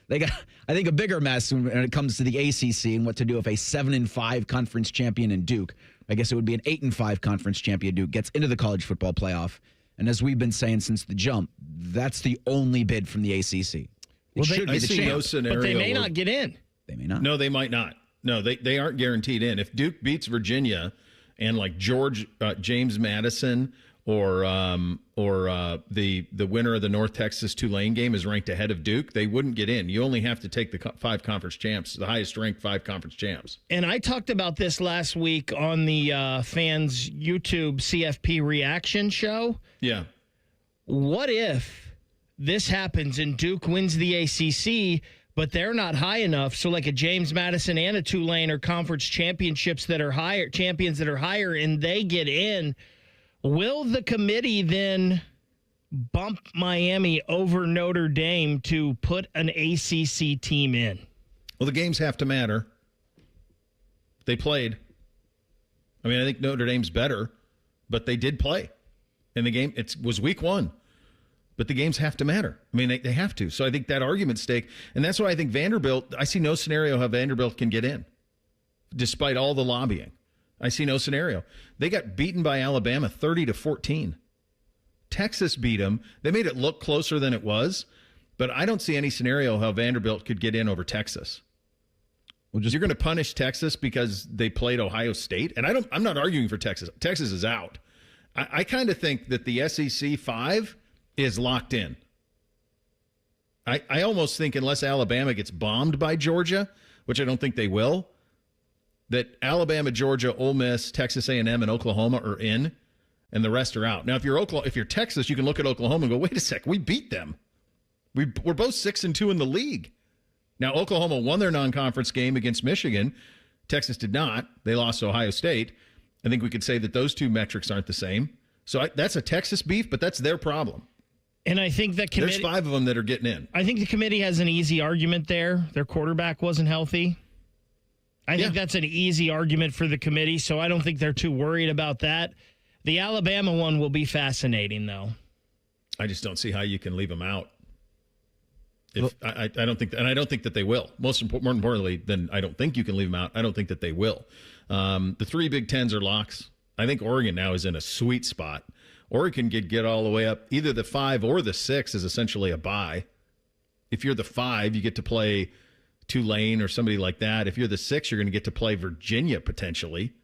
they got, I think, a bigger mess when it comes to the ACC and what to do if a 7-5 conference champion in Duke, I guess it would be an 8-5 conference champion Duke, gets into the college football playoff. And as we've been saying since the jump, that's the only bid from the ACC. Well, I see no scenario. But they may not get in. They may not. No, they might not. No, they aren't guaranteed in. If Duke beats Virginia and like James Madison or the winner of the North Texas Tulane game is ranked ahead of Duke, they wouldn't get in. You only have to take the 5 conference champs, the highest ranked 5 conference champs. And I talked about this last week on the fans' YouTube CFP reaction show. Yeah. What if this happens and Duke wins the ACC, but they're not high enough? So like a James Madison and a Tulane are conference champions that are higher, and they get in. Will the committee then bump Miami over Notre Dame to put an ACC team in? Well, the games have to matter. They played. I mean, I think Notre Dame's better, but they did play. In the game, it was week 1. But the games have to matter. I mean, they have to. So I think that argument's stake. And that's why I think Vanderbilt, I see no scenario how Vanderbilt can get in, despite all the lobbying. I see no scenario. They got beaten by Alabama 30-14. Texas beat them. They made it look closer than it was. But I don't see any scenario how Vanderbilt could get in over Texas. Well, you're going to punish Texas because they played Ohio State? And I'm not arguing for Texas. Texas is out. I kind of think that the SEC 5 is locked in. I almost think unless Alabama gets bombed by Georgia, which I don't think they will, that Alabama, Georgia, Ole Miss, Texas A&M, and Oklahoma are in, and the rest are out. Now, if you're Texas, you can look at Oklahoma and go, wait a sec, we beat them. We're both 6-2 in the league. Now, Oklahoma won their non-conference game against Michigan. Texas did not. They lost to Ohio State. I think we could say that those two metrics aren't the same. So that's a Texas beef, but that's their problem. And I think that there's 5 of them that are getting in. I think the committee has an easy argument there. Their quarterback wasn't healthy. I think that's an easy argument for the committee, so I don't think they're too worried about that. The Alabama one will be fascinating, though. I just don't see how you can leave them out. I don't think, and I don't think that they will. More importantly than I don't think you can leave them out, I don't think that they will. The 3 Big Tens are locks. I think Oregon now is in a sweet spot. Oregon could get all the way up. Either the 5 or the 6 is essentially a bye. If you're the 5, you get to play Tulane or somebody like that. If you're the 6, you're going to get to play Virginia potentially.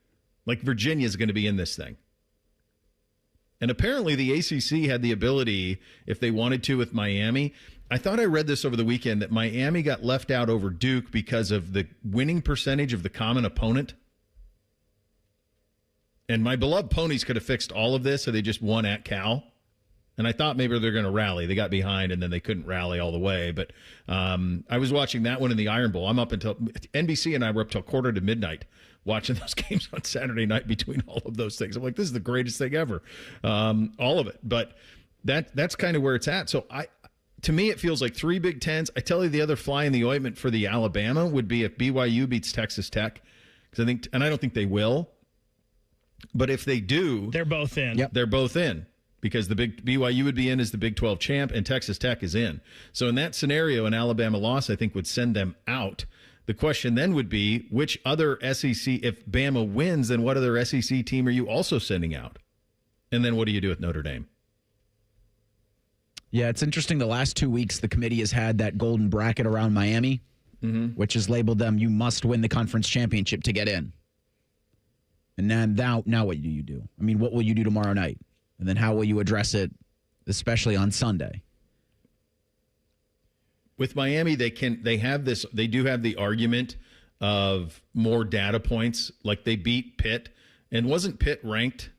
Like Virginia is going to be in this thing. And apparently the ACC had the ability, if they wanted to, with Miami. I thought I read this over the weekend that Miami got left out over Duke because of the winning percentage of the common opponent. And my beloved Ponies could have fixed all of this, so they just won at Cal. And I thought maybe they're going to rally. They got behind, and then they couldn't rally all the way. But I was watching that one in the Iron Bowl. I'm up until NBC, and I were up till 1:45 watching those games on Saturday night between all of those things. I'm like, this is the greatest thing ever, all of it. But that's kind of where it's at. So to me, it feels like 3 Big Tens. I tell you, the other fly in the ointment for the Alabama would be if BYU beats Texas Tech, because I think, and I don't think they will. But if they do, they're both in. Yep. They're both in because the big BYU would be in as the Big 12 champ and Texas Tech is in. So in that scenario, an Alabama loss, I think, would send them out. The question then would be, which other SEC, if Bama wins, then what other SEC team are you also sending out? And then what do you do with Notre Dame? Yeah, it's interesting. The last 2 weeks, the committee has had that golden bracket around Miami, which has labeled them, you must win the conference championship to get in. And then now what do you do? I mean, what will you do tomorrow night? And then how will you address it, especially on Sunday? With Miami, they do have the argument of more data points. Like they beat Pitt. And wasn't Pitt ranked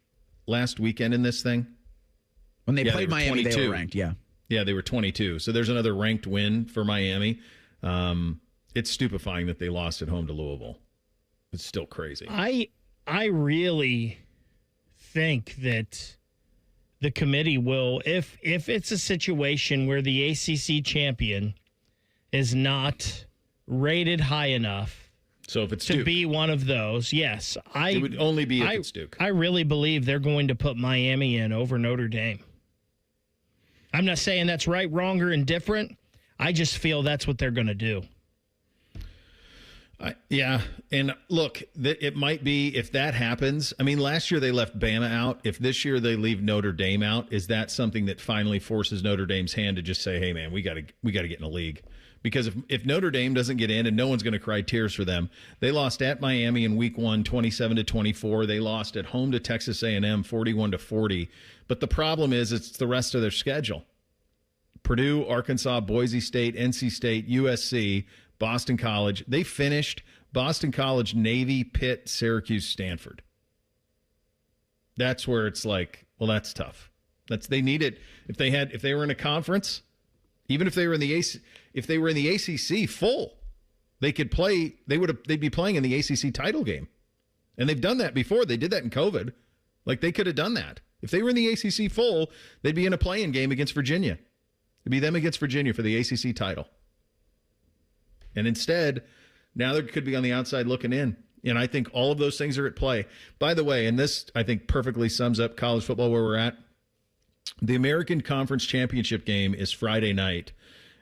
last weekend in this thing? When they played Miami, 22. They were ranked, yeah. Yeah, they were 22. So there's another ranked win for Miami. It's stupefying that they lost at home to Louisville. It's still crazy. I really think that the committee will, if it's a situation where the ACC champion is not rated high enough, so if it's to Duke, be one of those, yes, it would only be if it's Duke. I really believe they're going to put Miami in over Notre Dame. I'm not saying that's right, wrong, or indifferent. I just feel that's what they're going to do. Yeah, and look, it might be if that happens. I mean, last year they left Bama out. If this year they leave Notre Dame out, is that something that finally forces Notre Dame's hand to just say, "Hey, man, we got to get in the league"? Because if Notre Dame doesn't get in, and no one's going to cry tears for them, they lost at Miami in Week 1, 27-24. They lost at home to Texas A&M, 41-40. But the problem is, it's the rest of their schedule: Purdue, Arkansas, Boise State, NC State, USC. Boston College. They finished Boston College, Navy, Pitt, Syracuse, Stanford. That's where it's like, well, that's tough. They need it. If they were in a conference, even if they were in the ACC full, they could play. They'd be playing in the ACC title game, and they've done that before. They did that in COVID. Like they could have done that if they were in the ACC full. They'd be in a play-in game against Virginia. It'd be them against Virginia for the ACC title. And instead, now they could be on the outside looking in. And I think all of those things are at play. By the way, and this, I think, perfectly sums up college football where we're at. The American Conference Championship game is Friday night.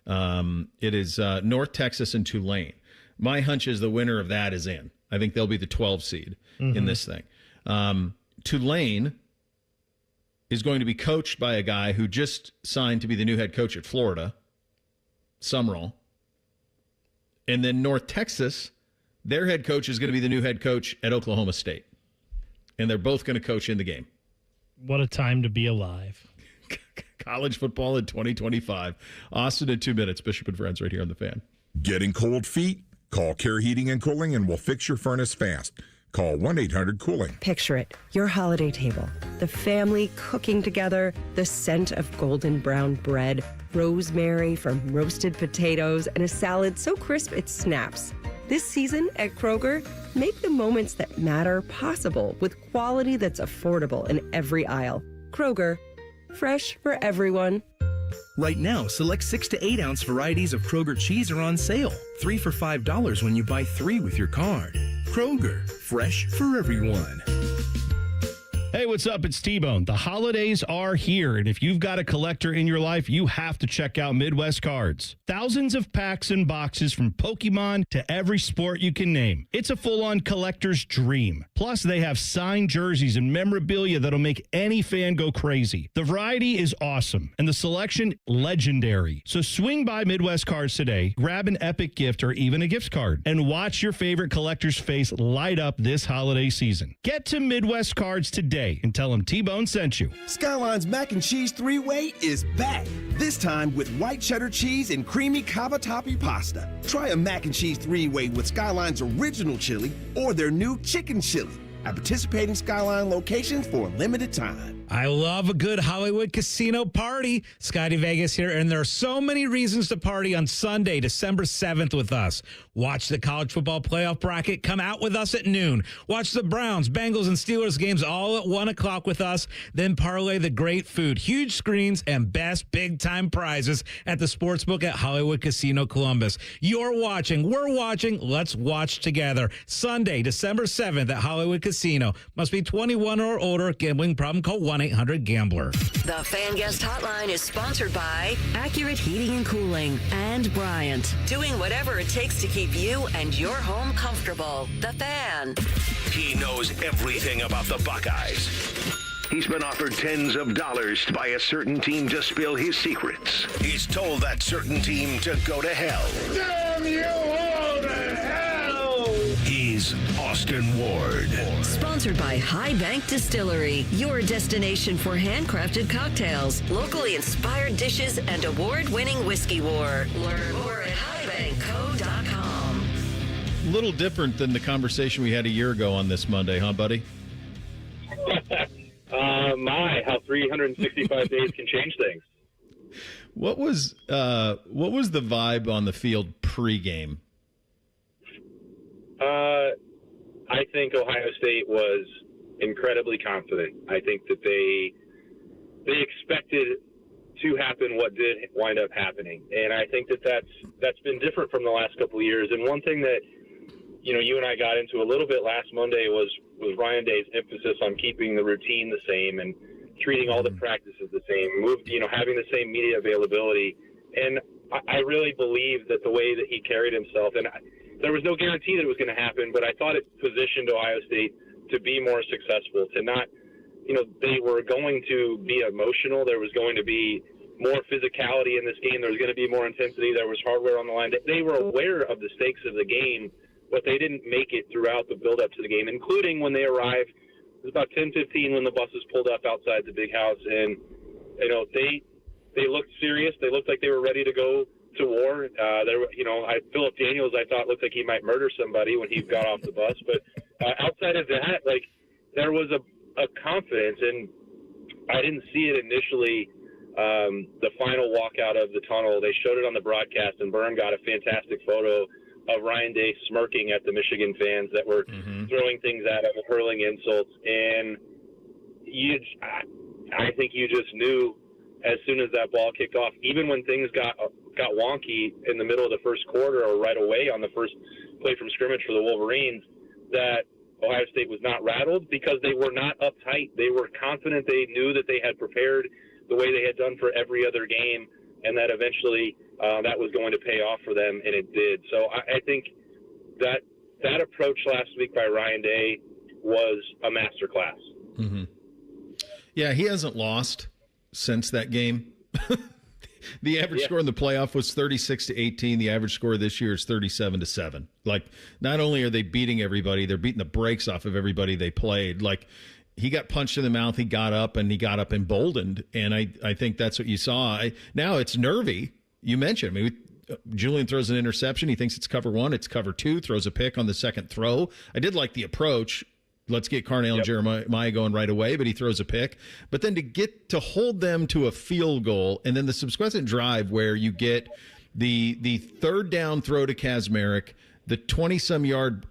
It is North Texas and Tulane. My hunch is the winner of that is in. I think they'll be the 12 seed in this thing. Tulane is going to be coached by a guy who just signed to be the new head coach at Florida, Sumrall. And then North Texas, their head coach is going to be the new head coach at Oklahoma State. And they're both going to coach in the game. What a time to be alive. College football in 2025. Austin in 2 minutes. Bishop and Friends right here on The Fan. Getting cold feet? Call Care Heating and Cooling and we'll fix your furnace fast. Call 1-800-COOLING. Picture it, your holiday table, the family cooking together, the scent of golden brown bread, rosemary from roasted potatoes, and a salad so crisp it snaps. This season at Kroger, make the moments that matter possible with quality that's affordable in every aisle. Kroger, fresh for everyone. Right now, select 6 to 8 ounce varieties of Kroger cheese are on sale. 3 for $5 when you buy 3 with your card. Kroger, fresh for everyone. Hey, what's up? It's T-Bone. The holidays are here, and if you've got a collector in your life, you have to check out Midwest Cards. Thousands of packs and boxes from Pokemon to every sport you can name. It's a full-on collector's dream. Plus, they have signed jerseys and memorabilia that'll make any fan go crazy. The variety is awesome, and the selection legendary. So swing by Midwest Cards today, grab an epic gift or even a gift card, and watch your favorite collector's face light up this holiday season. Get to Midwest Cards today and tell them T-Bone sent you. Skyline's mac and cheese three-way is back. This time with white cheddar cheese and creamy cavatappi pasta. Try a mac and cheese three-way with Skyline's original chili or their new chicken chili at participating Skyline locations for a limited time. I love a good Hollywood casino party. Scotty Vegas here, and there are so many reasons to party on Sunday, December 7th with us. Watch the college football playoff bracket. Come out with us at noon. Watch the Browns, Bengals, and Steelers games all at 1 o'clock with us. Then parlay the great food, huge screens, and best big-time prizes at the Sportsbook at Hollywood Casino Columbus. You're watching. We're watching. Let's watch together. Sunday, December 7th at Hollywood Casino. Must be 21 or older. Gambling problem? Call 1-800-GAMBLER. The Fan Guest Hotline is sponsored by Accurate Heating and Cooling and Bryant. Doing whatever it takes to keep you and your home comfortable. The Fan. He knows everything about the Buckeyes. He's been offered tens of dollars by a certain team to spill his secrets. He's told that certain team to go to hell. Damn you all to hell! He's Austin Ward. Sponsored by High Bank Distillery, your destination for handcrafted cocktails, locally inspired dishes, and award-winning whiskey war. Learn more at highbankco.com. A little different than the conversation we had a year ago on this Monday, huh, buddy? How 365 days can change things. What was the vibe on the field pregame? I think Ohio State was incredibly confident. I think that they expected to happen what did wind up happening, and I think that that's been different from the last couple of years. And one thing that you and I got into a little bit last Monday was Ryan Day's emphasis on keeping the routine the same and treating all the practices the same, having the same media availability. And I really believe that the way that he carried himself, and there was no guarantee that it was going to happen, but I thought it positioned Ohio State to be more successful, to not, they were going to be emotional. There was going to be more physicality in this game. There was going to be more intensity. There was hardware on the line. They were aware of the stakes of the game, but they didn't make it throughout the build-up to the game, including when they arrived. It was about 10:15 when the buses pulled up outside the big house, and they looked serious. They looked like they were ready to go to war. Philip Daniels, I thought, looked like he might murder somebody when he got off the bus. But outside of that, there was a confidence, and I didn't see it initially. The final walkout of the tunnel, they showed it on the broadcast, and Byrne got a fantastic photo of Ryan Day smirking at the Michigan fans that were throwing things at him and hurling insults. And I think you just knew as soon as that ball kicked off, even when things got wonky in the middle of the first quarter or right away on the first play from scrimmage for the Wolverines, that Ohio State was not rattled because they were not uptight. They were confident. They knew that they had prepared the way they had done for every other game, and that eventually that was going to pay off for them, and it did. So I think that approach last week by Ryan Day was a masterclass. Mm-hmm. Yeah, he hasn't lost since that game. The average score in the playoff was 36-18. The average score this year is 37-7. Not only are they beating everybody, they're beating the brakes off of everybody they played. He got punched in the mouth, he got up emboldened, and I think that's what you saw. Now it's nervy. You mentioned, Julian throws an interception. He thinks it's cover one. It's cover two. Throws a pick on the second throw. I did like the approach. Let's get Carnell and Jeremiah going right away, but he throws a pick. But then to hold them to a field goal, and then the subsequent drive where you get the third down throw to Kazmarek, the 20-some yard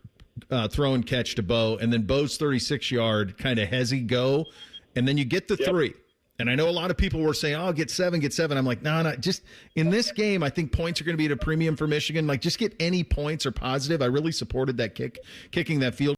throw and catch to Bo, and then Bo's 36-yard kind of hezzy go, and then you get the three. And I know a lot of people were saying, oh, get 7. I'm like, no, just in this game, I think points are going to be at a premium for Michigan. Like, just get any points or positive. I really supported that kicking that field